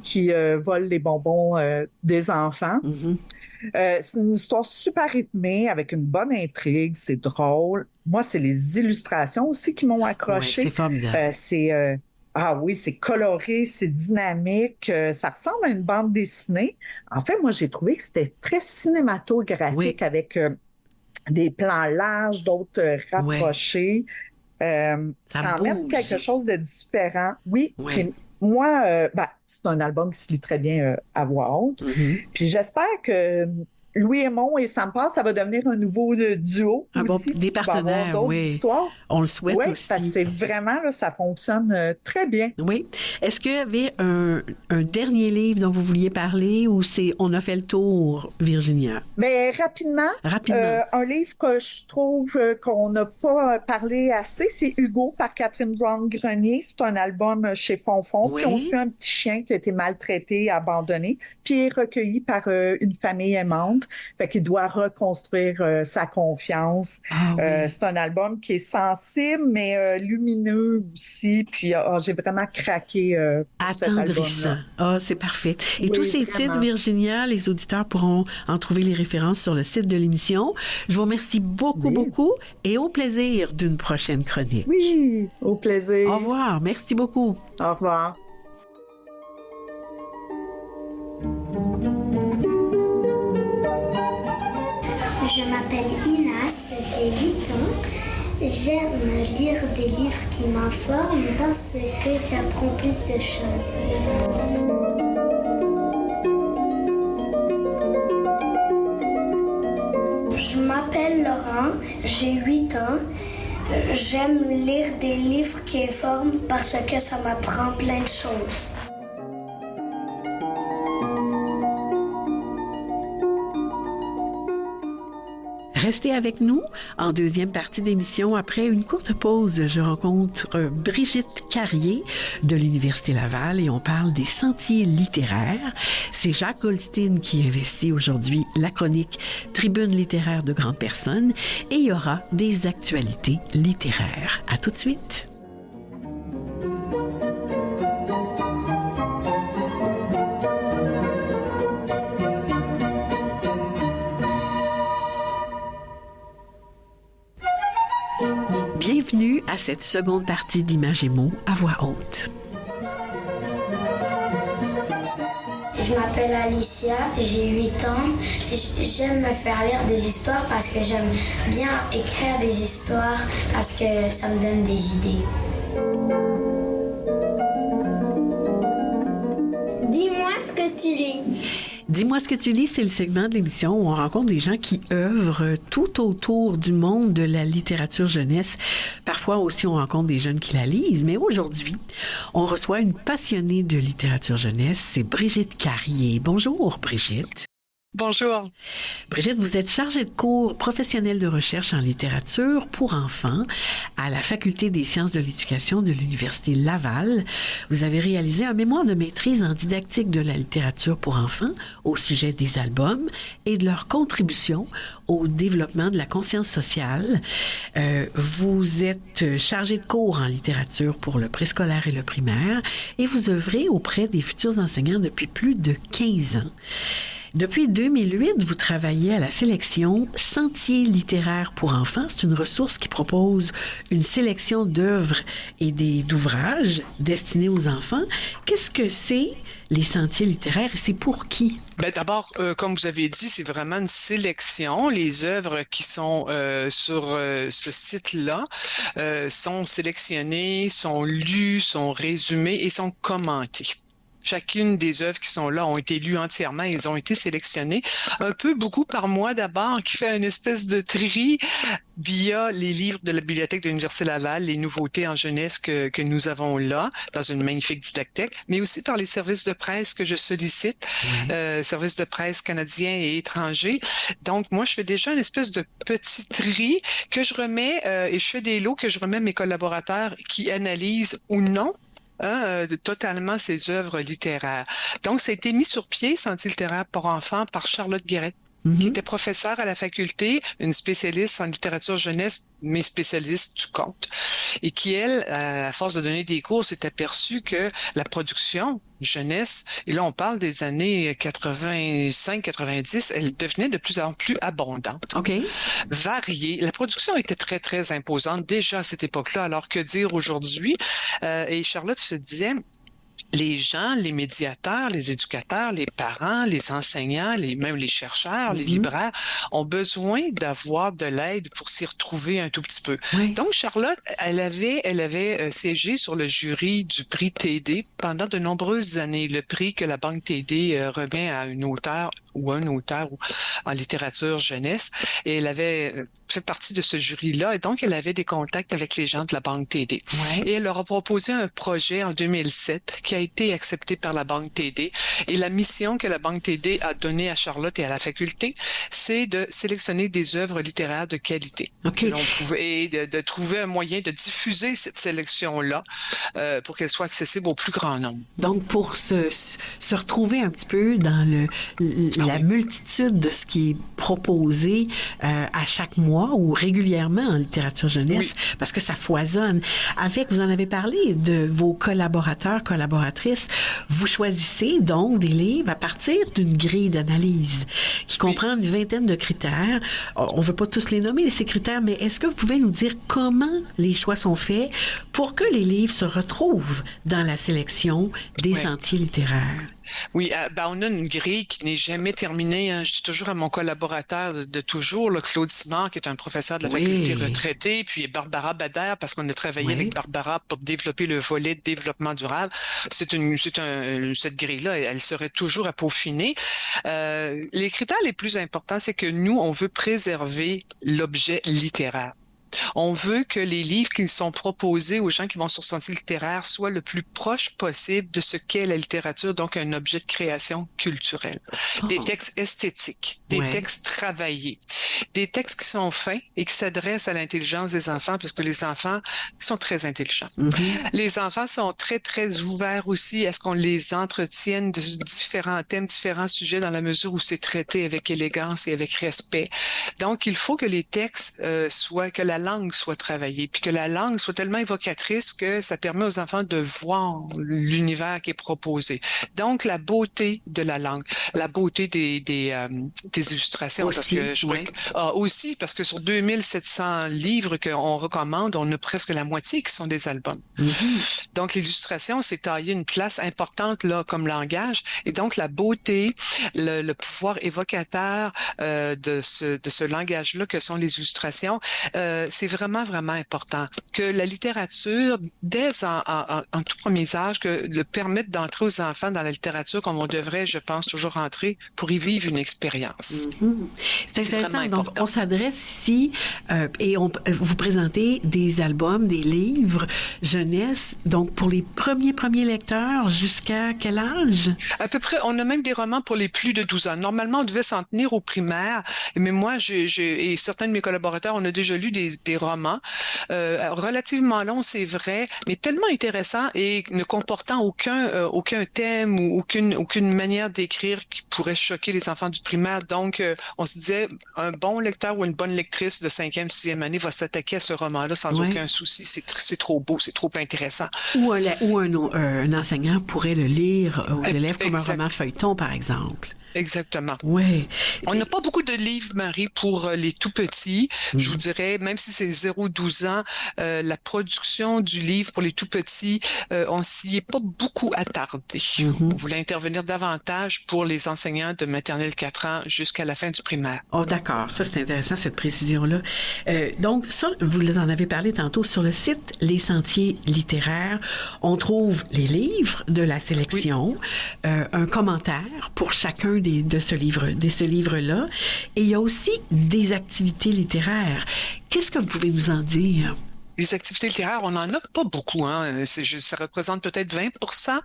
qui volent les bonbons des enfants. Mm-hmm. C'est une histoire super rythmée, avec une bonne intrigue, c'est drôle. Moi, c'est les illustrations aussi qui m'ont accroché. Ouais, c'est formidable. Ah oui, c'est coloré, c'est dynamique, ça ressemble à une bande dessinée. En fait, moi, j'ai trouvé que c'était très cinématographique avec des plans larges, d'autres rapprochés. Ça amène quelque chose de différent. Oui, puis moi, c'est un album qui se lit très bien à voix haute. Mm-hmm. Puis j'espère que Louis Aymon et Sam Pass, ça va devenir un nouveau duo aussi. Des partenaires, oui. Histoires. On le souhaite aussi. Parce que c'est vraiment, là, ça fonctionne très bien. Oui. Est-ce qu'il y avait un dernier livre dont vous vouliez parler ou on a fait le tour, Virginia? Mais rapidement. Un livre que je trouve qu'on n'a pas parlé assez, c'est Hugo par Catherine Brown-Grenier. C'est un album chez Fonfon. Puis on suit un petit chien qui a été maltraité, abandonné, puis est recueilli par une famille aimante. Fait qu'il doit reconstruire sa confiance. C'est un album qui est sensible, mais lumineux aussi. Puis j'ai vraiment craqué pour cet album-là. Ah, c'est parfait. Et tous ces titres, Virginia, les auditeurs pourront en trouver les références sur le site de l'émission. Je vous remercie beaucoup et au plaisir d'une prochaine chronique. Oui, au plaisir. Au revoir. Merci beaucoup. Au revoir. Je m'appelle Inas, j'ai 8 ans. J'aime lire des livres qui m'informent parce que j'apprends plus de choses. Je m'appelle Laurent, j'ai 8 ans. J'aime lire des livres qui informent parce que ça m'apprend plein de choses. Restez avec nous en deuxième partie d'émission. Après une courte pause, je rencontre Brigitte Carrier de l'Université Laval et on parle des sentiers littéraires. C'est Jacques Goldstein qui investit aujourd'hui la chronique Tribune littéraire de grandes personnes et il y aura des actualités littéraires. À tout de suite. Bienvenue à cette seconde partie d'Images et mots à voix haute. Je m'appelle Alicia, j'ai 8 ans. J'aime me faire lire des histoires parce que j'aime bien écrire des histoires parce que ça me donne des idées. Dis-moi ce que tu lis. Dis-moi ce que tu lis, c'est le segment de l'émission où on rencontre des gens qui œuvrent tout autour du monde de la littérature jeunesse. Parfois aussi, on rencontre des jeunes qui la lisent, mais aujourd'hui, on reçoit une passionnée de littérature jeunesse, c'est Brigitte Carrier. Bonjour, Brigitte. Bonjour. Brigitte, vous êtes chargée de cours professionnelle de recherche en littérature pour enfants à la Faculté des sciences de l'éducation de l'Université Laval. Vous avez réalisé un mémoire de maîtrise en didactique de la littérature pour enfants au sujet des albums et de leur contribution au développement de la conscience sociale. Vous êtes chargée de cours en littérature pour le préscolaire et le primaire et vous œuvrez auprès des futurs enseignants depuis plus de 15 ans. Depuis 2008, vous travaillez à la sélection Sentiers littéraires pour enfants. C'est une ressource qui propose une sélection d'œuvres et d'ouvrages destinés aux enfants. Qu'est-ce que c'est les sentiers littéraires et c'est pour qui? Ben d'abord, comme vous avez dit, c'est vraiment une sélection. Les œuvres qui sont sur ce site-là sont sélectionnées, sont lues, sont résumées et sont commentées. Chacune des œuvres qui sont là ont été lues entièrement. Ils ont été sélectionnées beaucoup par moi d'abord, qui fait une espèce de tri via les livres de la Bibliothèque de l'Université Laval, les nouveautés en jeunesse que nous avons là, dans une magnifique didactèque, mais aussi par les services de presse que je sollicite, services de presse canadiens et étrangers. Donc, moi, je fais déjà une espèce de petit tri que je remets, et je fais des lots que je remets à mes collaborateurs qui analysent ou non totalement ces œuvres littéraires. Donc, ça a été mis sur pied, Sentiers littéraires pour enfants, par Charlotte Guéret, qui était professeure à la faculté, une spécialiste en littérature jeunesse, mais spécialiste du conte, et qui, elle, à force de donner des cours, s'est aperçue que la production jeunesse, et là on parle des années 85-90, elle devenait de plus en plus abondante, variée. La production était très, très imposante déjà à cette époque-là, alors que dire aujourd'hui? Et Charlotte se disait... Les gens, les médiateurs, les éducateurs, les parents, les enseignants, même les chercheurs, les libraires ont besoin d'avoir de l'aide pour s'y retrouver un tout petit peu. Donc, Charlotte, elle avait siégé sur le jury du prix TD pendant de nombreuses années, le prix que la Banque TD remet à une auteure ou un auteur en littérature jeunesse. Et elle avait fait partie de ce jury-là, et donc elle avait des contacts avec les gens de la Banque TD. Et elle leur a proposé un projet en 2007 qui a été accepté par la Banque TD. Et la mission que la Banque TD a donnée à Charlotte et à la faculté, c'est de sélectionner des œuvres littéraires de qualité. Que l'on pouvait, de trouver un moyen de diffuser cette sélection-là pour qu'elle soit accessible au plus grand nombre. Donc, pour se retrouver un petit peu dans la multitude de ce qui est proposé à chaque mois ou régulièrement en littérature jeunesse, parce que ça foisonne. Vous en avez parlé de vos collaboratrices, vous choisissez donc des livres à partir d'une grille d'analyse qui comprend une vingtaine de critères. On ne veut pas tous les nommer, ces critères, mais est-ce que vous pouvez nous dire comment les choix sont faits pour que les livres se retrouvent dans la sélection des sentiers littéraires? Oui, on a une grille qui n'est jamais terminée. Je dis toujours à mon collaborateur de toujours, Claude Simard, qui est un professeur de la faculté retraité, puis Barbara Bader, parce qu'on a travaillé avec Barbara pour développer le volet de développement durable. Cette grille-là, elle serait toujours à peaufiner. Les critères les plus importants, c'est que nous, on veut préserver l'objet littéraire. On veut que les livres qui sont proposés aux gens qui vont sur Sentiers littéraires soient le plus proche possible de ce qu'est la littérature, donc un objet de création culturelle. Des textes esthétiques, des textes travaillés, des textes qui sont fins et qui s'adressent à l'intelligence des enfants, parce que les enfants sont très intelligents. Les enfants sont très, très ouverts aussi à ce qu'on les entretienne de différents thèmes, différents sujets, dans la mesure où c'est traité avec élégance et avec respect. Donc, il faut que les textes que la langue soit travaillée, puis que la langue soit tellement évocatrice que ça permet aux enfants de voir l'univers qui est proposé. Donc, la beauté de la langue, la beauté des illustrations. Aussi, aussi, parce que sur 2700 livres qu'on recommande, on a presque la moitié qui sont des albums. Donc, l'illustration, c'est tailler une place importante là comme langage. Et donc, la beauté, le pouvoir évocateur de ce langage-là que sont les illustrations, c'est vraiment, vraiment important que la littérature, dès en tout premier âge, que le permette d'entrer aux enfants dans la littérature comme on devrait, je pense, toujours entrer pour y vivre une expérience. C'est intéressant. Donc, on s'adresse ici et vous présentez des albums, des livres jeunesse, donc pour les premiers lecteurs, jusqu'à quel âge? À peu près, on a même des romans pour les plus de 12 ans. Normalement, on devait s'en tenir au primaire, mais moi, et certains de mes collaborateurs, on a déjà lu des romans relativement longs, c'est vrai, mais tellement intéressants et ne comportant aucun thème ou aucune manière d'écrire qui pourrait choquer les enfants du primaire. Donc, on se disait, un bon lecteur ou une bonne lectrice de 5e, 6e année va s'attaquer à ce roman-là sans aucun souci. C'est trop beau, c'est trop intéressant. Ou un enseignant pourrait le lire aux élèves comme un roman feuilleton, par exemple. Exactement. Oui. On n'a pas beaucoup de livres, Marie, pour les tout petits. Je vous dirais, même si c'est 0-12 ans, la production du livre pour les tout petits, on s'y est pas beaucoup attardé. On voulait intervenir davantage pour les enseignants de maternelle 4 ans jusqu'à la fin du primaire. Oh, d'accord. Ça, c'est intéressant, cette précision-là. Donc, ça, vous en avez parlé tantôt, sur le site Les Sentiers littéraires, on trouve les livres de la sélection, un commentaire pour chacun de ce livre-là. Et il y a aussi des activités littéraires. Qu'est-ce que vous pouvez nous en dire? Les activités littéraires, on n'en a pas beaucoup. Hein. Ça représente peut-être 20%.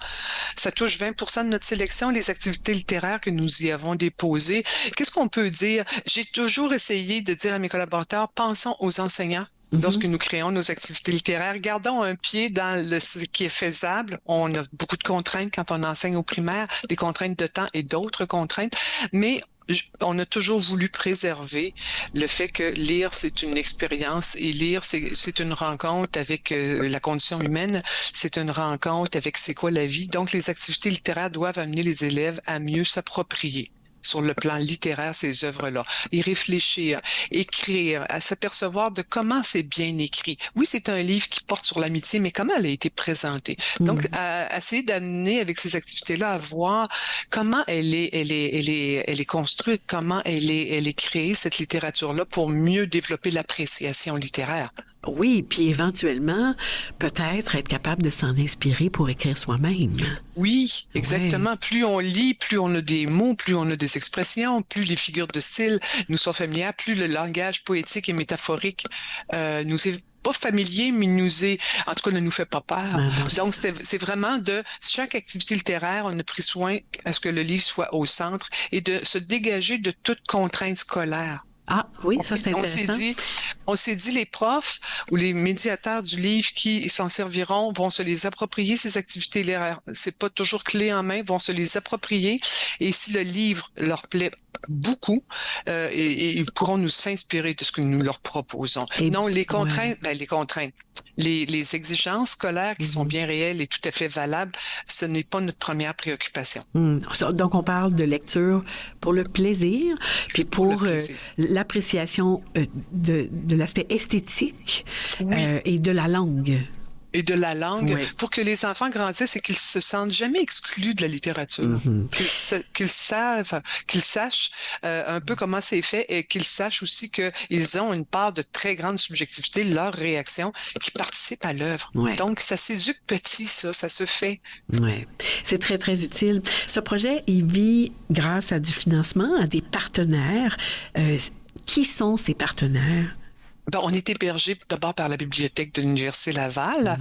Ça touche 20% de notre sélection, les activités littéraires que nous y avons déposées. Qu'est-ce qu'on peut dire? J'ai toujours essayé de dire à mes collaborateurs, pensons aux enseignants. Lorsque nous créons nos activités littéraires, gardons un pied dans ce qui est faisable. On a beaucoup de contraintes quand on enseigne au primaire, des contraintes de temps et d'autres contraintes, mais on a toujours voulu préserver le fait que lire, c'est une expérience et lire, c'est une rencontre avec la condition humaine, c'est une rencontre avec c'est quoi la vie. Donc, les activités littéraires doivent amener les élèves à mieux s'approprier sur le plan littéraire ces œuvres-là, y réfléchir, écrire, à s'apercevoir de comment c'est bien écrit. Oui, c'est un livre qui porte sur l'amitié, mais comment elle a été présentée. Donc, à essayer d'amener avec ces activités-là à voir comment elle est construite, comment elle est créée, cette littérature-là, pour mieux développer l'appréciation littéraire. Oui, puis éventuellement, peut-être être capable de s'en inspirer pour écrire soi-même. Oui, exactement. Ouais. Plus on lit, plus on a des mots, plus on a des expressions, plus les figures de style nous sont familières, plus le langage poétique et métaphorique nous est pas familier, mais en tout cas, ne nous fait pas peur. Donc, c'est vraiment chaque activité littéraire, on a pris soin à ce que le livre soit au centre et de se dégager de toute contrainte scolaire. Ah oui, ça c'est intéressant. On s'est dit, les profs ou les médiateurs du livre qui s'en serviront vont se les approprier, ces activités littéraires. C'est pas toujours clé en main, vont se les approprier. Et si le livre leur plaît beaucoup, et ils pourront nous s'inspirer de ce que nous leur proposons. Et non, les contraintes, les exigences scolaires qui sont bien réelles et tout à fait valables, ce n'est pas notre première préoccupation. Donc, on parle de lecture pour le plaisir, puis pour l'appréciation de l'aspect esthétique et de la langue. Et de la langue, pour que les enfants grandissent et qu'ils se sentent jamais exclus de la littérature. Qu'ils sachent un peu comment c'est fait et qu'ils sachent aussi qu'ils ont une part de très grande subjectivité, leur réaction, qui participe à l'œuvre. Donc, ça s'éduque petit, ça se fait. Oui, c'est très, très utile. Ce projet, il vit grâce à du financement, à des partenaires. Qui sont ces partenaires? On est hébergé d'abord par la bibliothèque de l'Université Laval.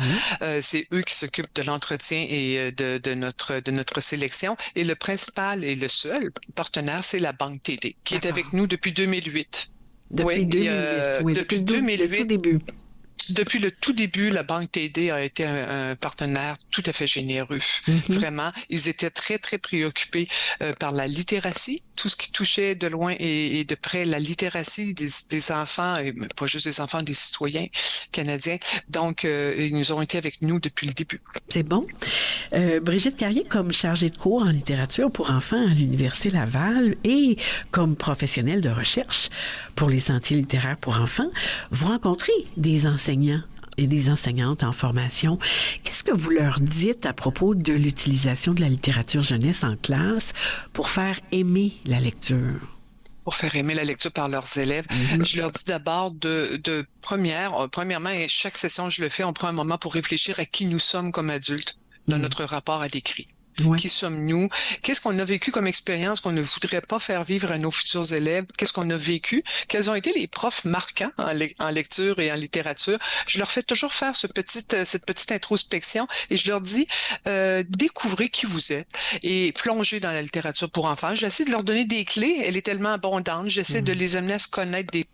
C'est eux qui s'occupent de l'entretien et de notre sélection. Et le principal et le seul partenaire, c'est la Banque TD, qui est avec nous depuis 2008. Depuis 2008, depuis 2008. Le tout début. Depuis le tout début, la Banque TD a été un partenaire tout à fait généreux. Vraiment, ils étaient très, très préoccupés par la littératie, tout ce qui touchait de loin et de près la littératie des enfants, et pas juste des enfants, des citoyens canadiens. Donc, ils nous ont été avec nous depuis le début. C'est bon. Brigitte Carrier, comme chargée de cours en littérature pour enfants à l'Université Laval et comme professionnelle de recherche pour les sentiers littéraires pour enfants, vous rencontrez des enseignants et des enseignantes en formation. Qu'est-ce que vous leur dites à propos de l'utilisation de la littérature jeunesse en classe pour faire aimer la lecture? Pour faire aimer la lecture par leurs élèves. Je leur dis d'abord premièrement, et chaque session je le fais, on prend un moment pour réfléchir à qui nous sommes comme adultes dans notre rapport à l'écrit. Qui sommes-nous? Qu'est-ce qu'on a vécu comme expérience qu'on ne voudrait pas faire vivre à nos futurs élèves? Qu'est-ce qu'on a vécu? Quels ont été les profs marquants en lecture et en littérature? Je leur fais toujours faire cette petite introspection et je leur dis, découvrez qui vous êtes et plongez dans la littérature pour enfants. J'essaie de leur donner des clés. Elle est tellement abondante. J'essaie de les amener à se connaître des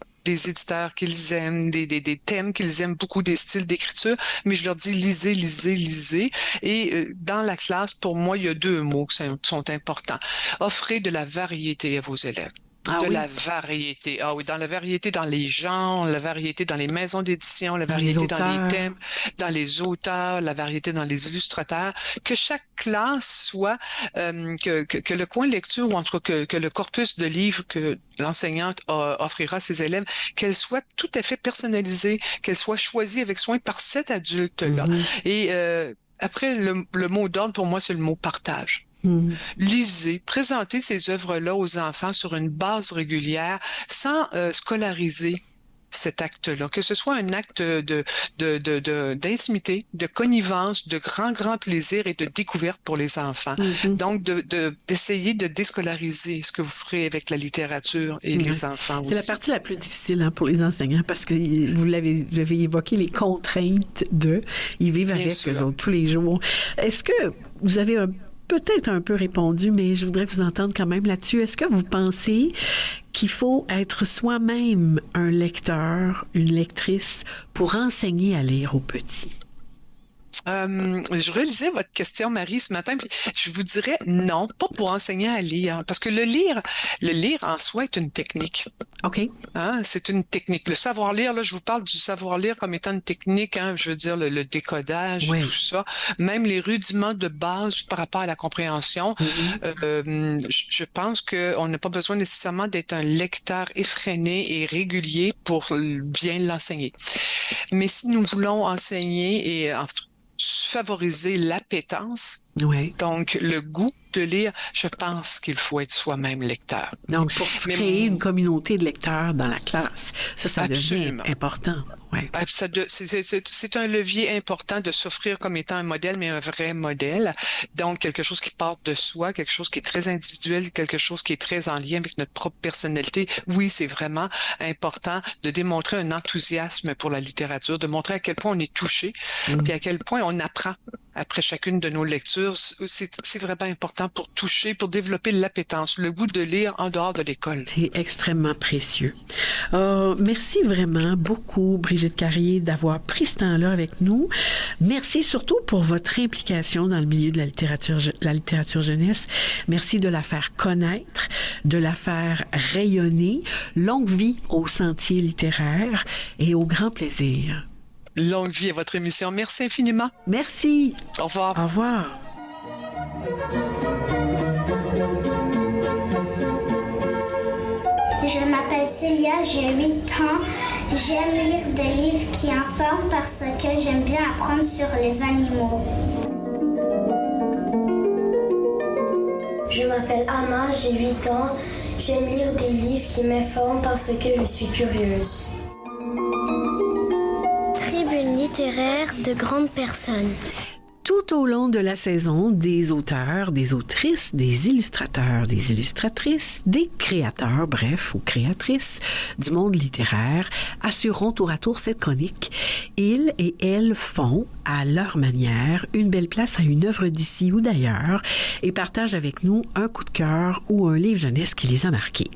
éditeurs qu'ils aiment, des thèmes qu'ils aiment beaucoup, des styles d'écriture, mais je leur dis lisez, lisez, lisez. Et dans la classe, pour moi, il y a 2 mots qui sont importants. Offrez de la variété à vos élèves. de la variété. Ah oui, dans la variété dans les genres, la variété dans les maisons d'édition, la variété dans les thèmes, dans les auteurs, la variété dans les illustrateurs, que chaque classe soit, que le coin de lecture, ou en tout cas que le corpus de livres que l'enseignante offrira à ses élèves, qu'elle soit tout à fait personnalisée, qu'elle soit choisie avec soin par cet adulte-là. Et après, le mot d'ordre, pour moi, c'est le mot partage. Lisez, présentez ces œuvres-là aux enfants sur une base régulière, sans scolariser cet acte-là, que ce soit un acte d'intimité, de connivence, de grand plaisir et de découverte pour les enfants. Donc, d'essayer de déscolariser ce que vous ferez avec la littérature et les enfants aussi. C'est la partie la plus difficile pour les enseignants, parce que vous avez évoqué les contraintes ils vivent avec eux autres tous les jours. Est-ce que vous avez peut-être un peu répondu, mais je voudrais vous entendre quand même là-dessus. Est-ce que vous pensez qu'il faut être soi-même un lecteur, une lectrice pour enseigner à lire aux petits? Je relisais votre question, Marie, ce matin, puis je vous dirais non, pas pour enseigner à lire, parce que le lire en soi est une technique. OK. C'est une technique. Le savoir-lire, là, je vous parle du savoir-lire comme étant une technique, je veux dire, le décodage, tout ça, même les rudiments de base par rapport à la compréhension. Je pense qu'on n'a pas besoin nécessairement d'être un lecteur effréné et régulier pour bien l'enseigner. Mais si nous voulons enseigner et favoriser l'appétence, donc le goût de lire, je pense qu'il faut être soi-même lecteur. Donc, pour créer une communauté de lecteurs dans la classe, ça devient important. Ouais. C'est un levier important de s'offrir comme étant un modèle, mais un vrai modèle. Donc, quelque chose qui part de soi, quelque chose qui est très individuel, quelque chose qui est très en lien avec notre propre personnalité. Oui, c'est vraiment important de démontrer un enthousiasme pour la littérature, de montrer à quel point on est touché, puis à quel point on apprend après chacune de nos lectures. C'est vraiment important pour toucher, pour développer l'appétence, le goût de lire en dehors de l'école. C'est extrêmement précieux. Merci vraiment beaucoup, Brigitte Carrier, d'avoir pris ce temps-là avec nous. Merci surtout pour votre implication dans le milieu de la littérature jeunesse. Merci de la faire connaître, de la faire rayonner. Longue vie au Sentier littéraire et au grand plaisir. Longue vie à votre émission. Merci infiniment. Merci. Au revoir. Au revoir. Je m'appelle Célia, j'ai 8 ans. J'aime lire des livres qui informent parce que j'aime bien apprendre sur les animaux. Je m'appelle Anna, j'ai 8 ans. J'aime lire des livres qui m'informent parce que je suis curieuse. Tribune littéraire de grandes personnes. Tout au long de la saison, des auteurs, des autrices, des illustrateurs, des illustratrices, des créateurs, bref, ou créatrices du monde littéraire assureront tour à tour cette chronique. Ils et elles font, à leur manière, une belle place à une œuvre d'ici ou d'ailleurs et partagent avec nous un coup de cœur ou un livre jeunesse qui les a marqués.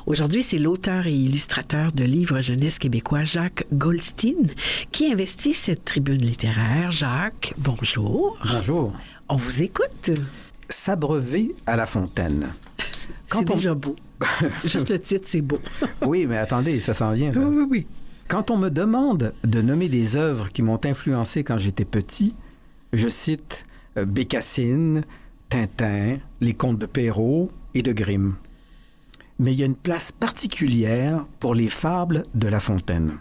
Aujourd'hui, c'est l'auteur et illustrateur de livres jeunesse québécois Jacques Goldstein qui investit cette tribune littéraire. Jacques, bonjour. Bonjour. On vous écoute. S'abreuver à la fontaine. C'est déjà beau. Juste le titre, c'est beau. Oui, mais attendez, ça s'en vient. Là. Oui. Quand on me demande de nommer des œuvres qui m'ont influencé quand j'étais petit, je cite Bécassine, Tintin, Les Contes de Perrault et de Grimm. Mais il y a une place particulière pour les fables de La Fontaine.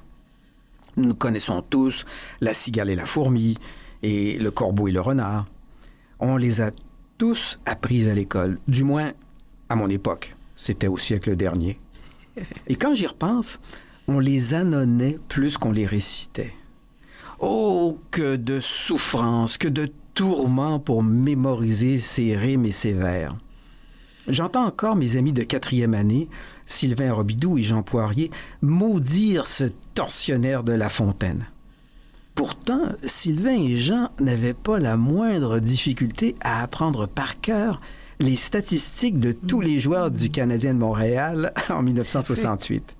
Nous connaissons tous La Cigale et la Fourmi et Le Corbeau et le Renard. On les a tous apprises à l'école, du moins à mon époque. C'était au siècle dernier. Et quand j'y repense, on les annonnait plus qu'on les récitait. Oh, que de souffrance, que de tourments pour mémoriser ces rimes et ces vers. J'entends encore mes amis de 4e année, Sylvain Robidoux et Jean Poirier, maudire ce tortionnaire de La Fontaine. Pourtant, Sylvain et Jean n'avaient pas la moindre difficulté à apprendre par cœur les statistiques de tous les joueurs du Canadien de Montréal en 1968.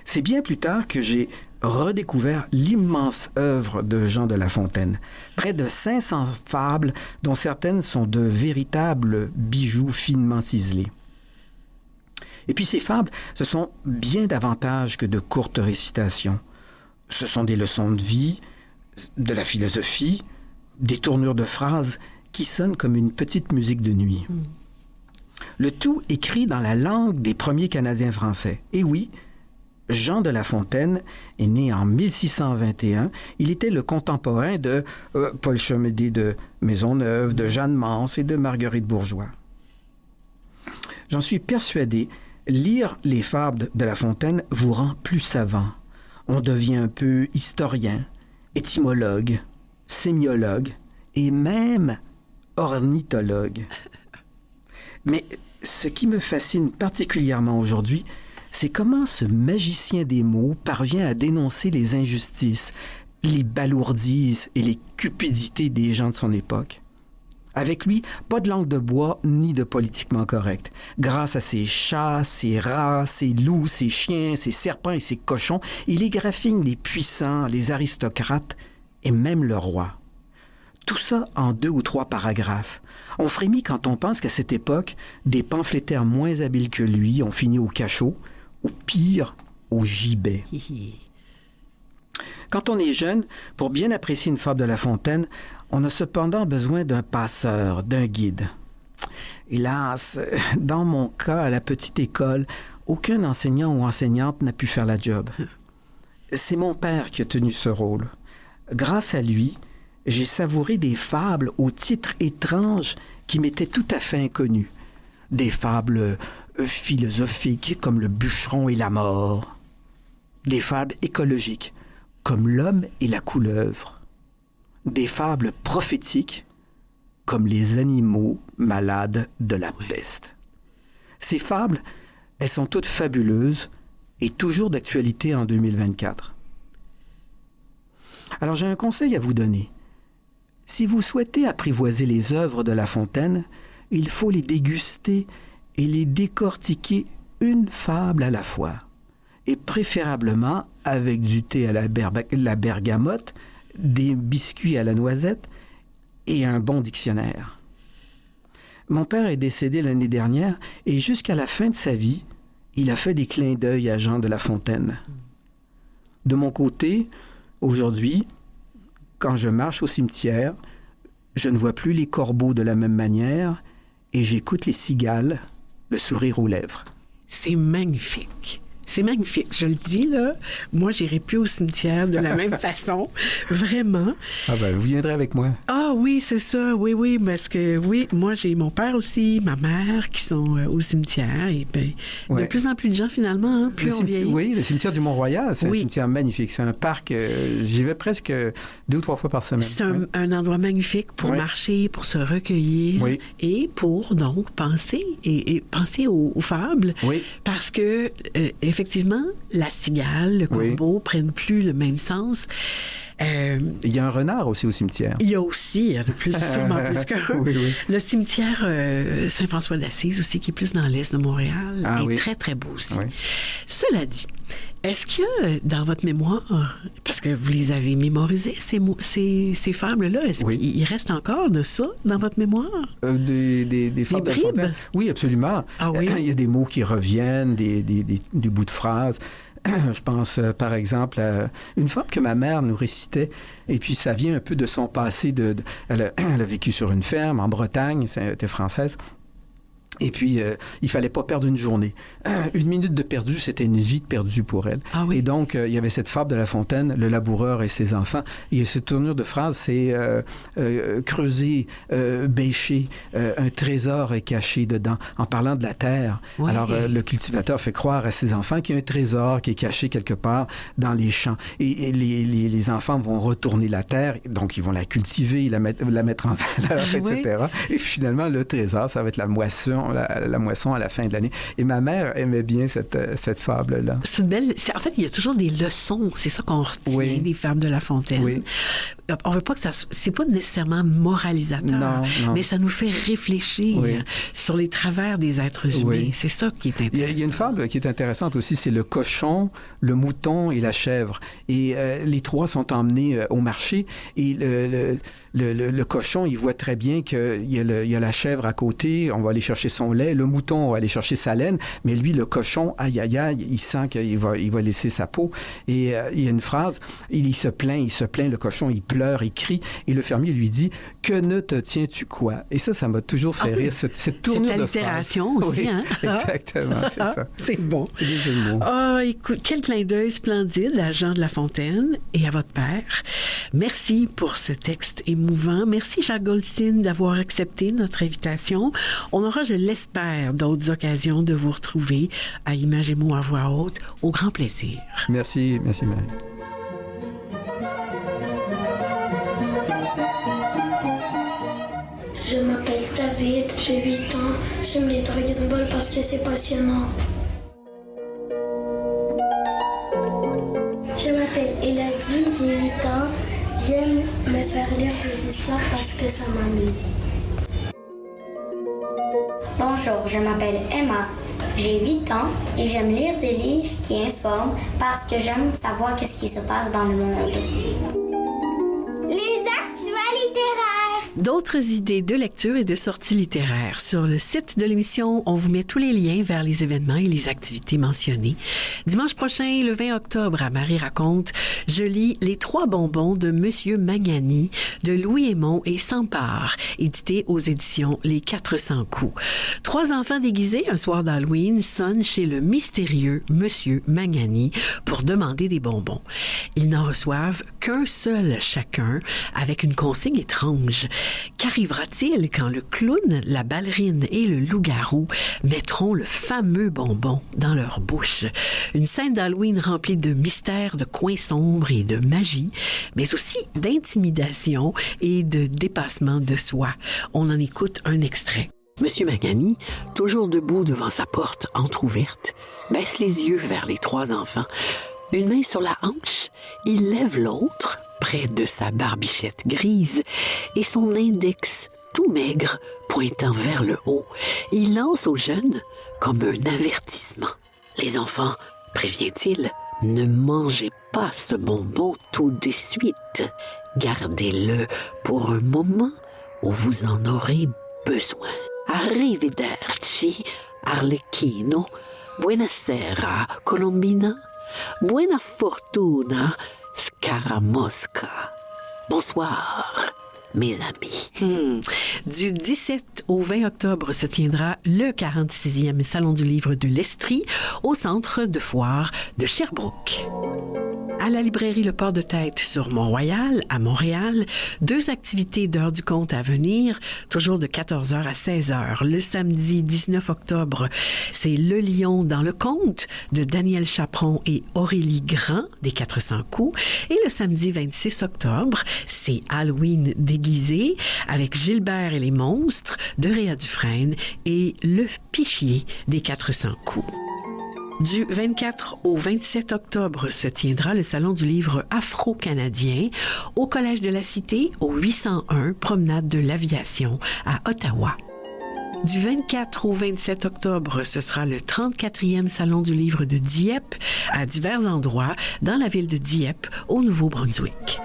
C'est bien plus tard que j'ai redécouvert l'immense œuvre de Jean de La Fontaine. Près de 500 fables, dont certaines sont de véritables bijoux finement ciselés. Et puis ces fables, ce sont bien davantage que de courtes récitations. Ce sont des leçons de vie, de la philosophie, des tournures de phrases qui sonnent comme une petite musique de nuit. Le tout écrit dans la langue des premiers Canadiens français. Et oui, Jean de La Fontaine est né en 1621. Il était le contemporain de Paul Chomédé de Maisonneuve, de Jeanne Mance et de Marguerite Bourgeois. J'en suis persuadé, lire les fables de La Fontaine vous rend plus savant. On devient un peu historien, étymologue, sémiologue et même ornithologue. Mais ce qui me fascine particulièrement aujourd'hui, c'est comment ce magicien des mots parvient à dénoncer les injustices, les balourdises et les cupidités des gens de son époque. Avec lui, pas de langue de bois ni de politiquement correct. Grâce à ses chats, ses rats, ses loups, ses chiens, ses serpents et ses cochons, il égraphine les puissants, les aristocrates et même le roi. Tout ça en 2 ou 3 paragraphes. On frémit quand on pense qu'à cette époque, des pamphlétaires moins habiles que lui ont fini au cachot, ou pire, au gibet. Quand on est jeune, pour bien apprécier une fable de La Fontaine, on a cependant besoin d'un passeur, d'un guide. Hélas, dans mon cas, à la petite école, aucun enseignant ou enseignante n'a pu faire la job. C'est mon père qui a tenu ce rôle. Grâce à lui, j'ai savouré des fables aux titres étranges qui m'étaient tout à fait inconnus. Des fables philosophiques comme Le bûcheron et la mort. Des fables écologiques comme L'homme et la couleuvre. Des fables prophétiques comme Les animaux malades de la peste. Ces fables, elles sont toutes fabuleuses et toujours d'actualité en 2024. Alors j'ai un conseil à vous donner. Si vous souhaitez apprivoiser les œuvres de La Fontaine, il faut les déguster et les décortiquer une fable à la fois, et préférablement avec du thé à la bergamote, des biscuits à la noisette et un bon dictionnaire. Mon père est décédé l'année dernière et jusqu'à la fin de sa vie, il a fait des clins d'œil à Jean de La Fontaine. De mon côté, aujourd'hui, quand je marche au cimetière, je ne vois plus les corbeaux de la même manière et j'écoute les cigales, le sourire aux lèvres. C'est magnifique. C'est magnifique, je le dis, là. Moi, j'irai plus au cimetière de la même façon, vraiment. Ah ben, vous viendrez avec moi. Ah oui, c'est ça, oui, parce que, oui, moi, j'ai mon père aussi, ma mère, qui sont au cimetière, et bien, de plus en plus de gens, finalement, hein, plus on vieillit. Oui, le cimetière du Mont-Royal, c'est un cimetière magnifique. C'est un parc, j'y vais presque 2 ou 3 fois par semaine. C'est un endroit magnifique pour marcher, pour se recueillir, et pour, donc, penser, et penser aux fables, parce que, effectivement, la cigale, le corbeau prennent plus le même sens. Il y a un renard aussi au cimetière. Il y a aussi, sûrement plus qu'un. Le cimetière Saint-François d'Assise aussi, qui est plus dans l'est de Montréal, est très, très beau aussi. Cela dit, est-ce qu'il y a dans votre mémoire, parce que vous les avez mémorisés, ces fables-là, est-ce qu'il reste encore de ça dans votre mémoire? Des fables de La Fontaine? Oui, absolument. Ah oui? Il y a des mots qui reviennent, des bouts de phrases. Je pense, par exemple, à une fable que ma mère nous récitait, et puis ça vient un peu de son passé. Elle a vécu sur une ferme en Bretagne, elle était française. Et puis, il fallait pas perdre une journée. 1 minute de perdu, c'était une vie de perdu pour elle. Ah oui. Et donc, il y avait cette fable de La Fontaine, le laboureur et ses enfants. Et cette tournure de phrase, c'est creuser, bêcher, un trésor est caché dedans, en parlant de la terre. Oui. Alors, le cultivateur fait croire à ses enfants qu'il y a un trésor qui est caché quelque part dans les champs. Et les enfants vont retourner la terre, donc ils vont la cultiver, la mettre en valeur, etc. Et finalement, le trésor, ça va être la moisson à la fin de l'année. Et ma mère aimait bien cette fable-là. C'est une belle... En fait, il y a toujours des leçons. C'est ça qu'on retient des fables de La Fontaine. Oui. on veut pas que c'est pas nécessairement moralisateur, mais ça nous fait réfléchir sur les travers des êtres humains. Oui. C'est ça qui est intéressant. Il y a une fable qui est intéressante aussi, c'est le cochon, le mouton et la chèvre. Et les trois sont emmenés au marché et le cochon, il voit très bien qu'il y a la chèvre à côté, on va aller chercher son lait, le mouton, on va aller chercher sa laine, mais lui, le cochon, aïe, aïe, aïe, il sent qu'il va laisser sa peau. Et il y a une phrase, il se plaint, le cochon, il pleure, il crie, et le fermier lui dit « Que ne te tiens-tu quoi? » Et ça m'a toujours fait rire, cette tournure de phrase. C'est allitération aussi, hein? Exactement, c'est ça. C'est bon. C'est des jeux de mots. Écoute, quel clin d'œil splendide à Jean de La Fontaine et à votre père. Merci pour ce texte émouvant. Merci, Jacques Goldstein, d'avoir accepté notre invitation. On aura, je l'espère, d'autres occasions de vous retrouver à Images et mots à voix haute. Au grand plaisir. Merci Marie. Je m'appelle David, j'ai 8 ans. J'aime les Dragon Ball parce que c'est passionnant. Je m'appelle Elodie, j'ai 8 ans. J'aime me faire lire des histoires parce que ça m'amuse. Bonjour, je m'appelle Emma. J'ai 8 ans et j'aime lire des livres qui informent parce que j'aime savoir qu'est-ce qui se passe dans le monde. Les actuels littéraires. D'autres idées de lecture et de sorties littéraires. Sur le site de l'émission, on vous met tous les liens vers les événements et les activités mentionnées. Dimanche prochain, le 20 octobre, à Marie raconte, je lis Les 3 bonbons de Monsieur Magnani de Louis Aymon et Sampard, édité aux éditions Les 400 coups. 3 enfants déguisés un soir d'Halloween sonnent chez le mystérieux Monsieur Magnani pour demander des bonbons. Ils n'en reçoivent qu'un seul chacun avec une consigne étrange. Qu'arrivera-t-il quand le clown, la ballerine et le loup-garou mettront le fameux bonbon dans leur bouche? Une scène d'Halloween remplie de mystères, de coins sombres et de magie, mais aussi d'intimidation et de dépassement de soi. On en écoute un extrait. Monsieur Magnani, toujours debout devant sa porte entr'ouverte, baisse les yeux vers les 3 enfants. Une main sur la hanche, il lève l'autre près de sa barbichette grise et son index tout maigre pointant vers le haut. Il lance aux jeunes comme un avertissement. Les enfants, prévient-il, ne mangez pas ce bonbon tout de suite. Gardez-le pour un moment où vous en aurez besoin. Arrivederci, Arlecchino. Buonasera, Colombina. Buona fortuna, Scaramosca. Bonsoir, mes amis. Du 17 au 20 octobre se tiendra le 46e Salon du livre de l'Estrie au centre de foire de Sherbrooke. À la librairie Le Port de Tête sur Mont-Royal, à Montréal, 2 activités d'heure du conte à venir, toujours de 14h à 16h. Le samedi 19 octobre, c'est Le Lion dans le conte de Daniel Chaperon et Aurélie Grand des 400 coups. Et le samedi 26 octobre, c'est Halloween déguisé avec Gilbert et les monstres de Réa Dufresne et Le Pichier des 400 coups. Du 24 au 27 octobre se tiendra le Salon du livre afro-canadien au Collège de la Cité, au 801 Promenade de l'Aviation à Ottawa. Du 24 au 27 octobre, ce sera le 34e Salon du livre de Dieppe à divers endroits dans la ville de Dieppe, au Nouveau-Brunswick.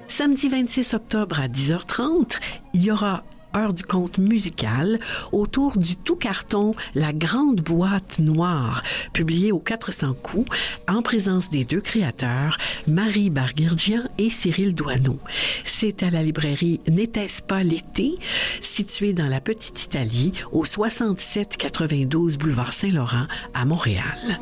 Samedi 26 octobre à 10h30, il y aura Heure du conte musical autour du tout carton La Grande Boîte Noire, publié aux 400 coups, en présence des 2 créateurs, Marie Barguirgian et Cyril Douaneau. C'est à la librairie N'était-ce pas l'été, située dans la Petite Italie, au 6792 boulevard Saint-Laurent, à Montréal.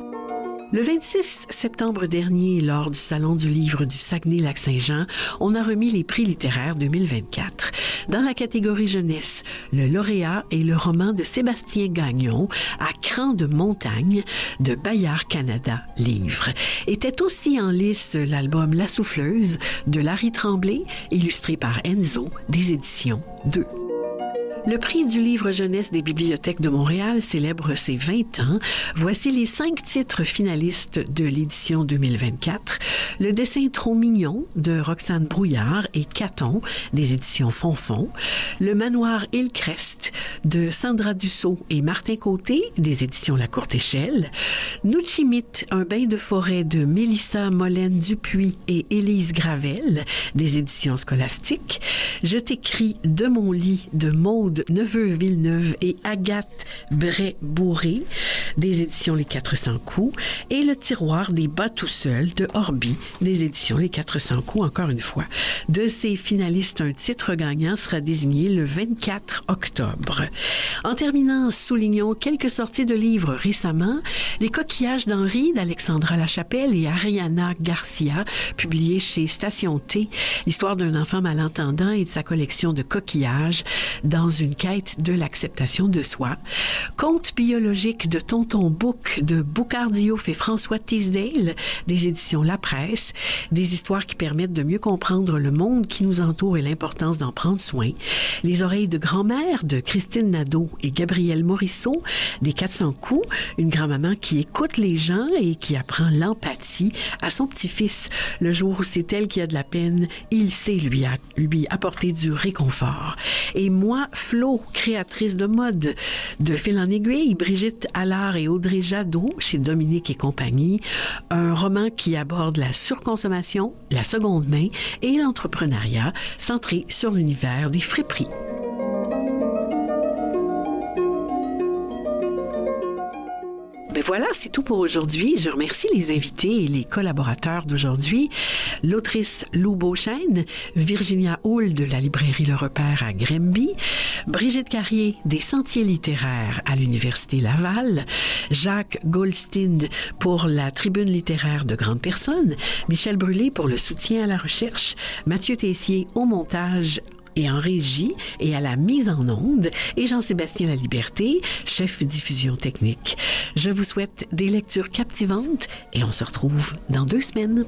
Le 26 septembre dernier, lors du Salon du livre du Saguenay-Lac-Saint-Jean, on a remis les prix littéraires 2024. Dans la catégorie jeunesse, le lauréat est le roman de Sébastien Gagnon, À cran de montagne, de Bayard Canada Livre. Était aussi en lice l'album La Souffleuse de Larry Tremblay, illustré par Enzo, des éditions 2. Le prix du livre jeunesse des bibliothèques de Montréal célèbre ses 20 ans. Voici les 5 titres finalistes de l'édition 2024. Le dessin trop mignon de Roxane Brouillard et Caton des éditions Fonfon. Le manoir Hillcrest de Sandra Dussault et Martin Côté des éditions La Courte Échelle. Nuchimit, un bain de forêt de Mélissa Molène Dupuis et Élise Gravel des éditions Scolastiques. Je t'écris de mon lit de Maude Neveu-Villeneuve et Agathe Bray-Bourré des éditions Les 400 coups et Le tiroir des bas tout seul de Orbi des éditions Les 400 coups, encore une fois. De ces finalistes, un titre gagnant sera désigné le 24 octobre. En terminant, soulignons quelques sorties de livres récemment. Les coquillages d'Henri d'Alexandra Lachapelle et Ariana Garcia, publiés chez Station T, l'histoire d'un enfant malentendant et de sa collection de coquillages dans une quête de l'acceptation de soi. Conte biologique de Tonton Bouc de Boucardiouf et François Teasdale des éditions La Presse. Des histoires qui permettent de mieux comprendre le monde qui nous entoure et l'importance d'en prendre soin. Les oreilles de grand-mère de Christine Nadeau et Gabrielle Morisseau des 400 coups. Une grand-maman qui écoute les gens et qui apprend l'empathie à son petit-fils. Le jour où c'est elle qui a de la peine, il sait lui apporter du réconfort. Et moi, Flo, créatrice de mode, de fil en aiguille, Brigitte Allard et Audrey Jadot chez Dominique et compagnie, un roman qui aborde la surconsommation, la seconde main et l'entrepreneuriat centré sur l'univers des friperies. Ben voilà, c'est tout pour aujourd'hui. Je remercie les invités et les collaborateurs d'aujourd'hui. L'autrice Lou Beauchesne, Virginia Houle de la librairie Le Repère à Grimby, Brigitte Carrier des Sentiers littéraires à l'Université Laval, Jacques Goldstein pour la Tribune littéraire de grandes personnes, Michel Brûlé pour le soutien à la recherche, Mathieu Tessier au montage et en régie et à la mise en onde, et Jean-Sébastien Laliberté, chef diffusion technique. Je vous souhaite des lectures captivantes et on se retrouve dans 2 semaines.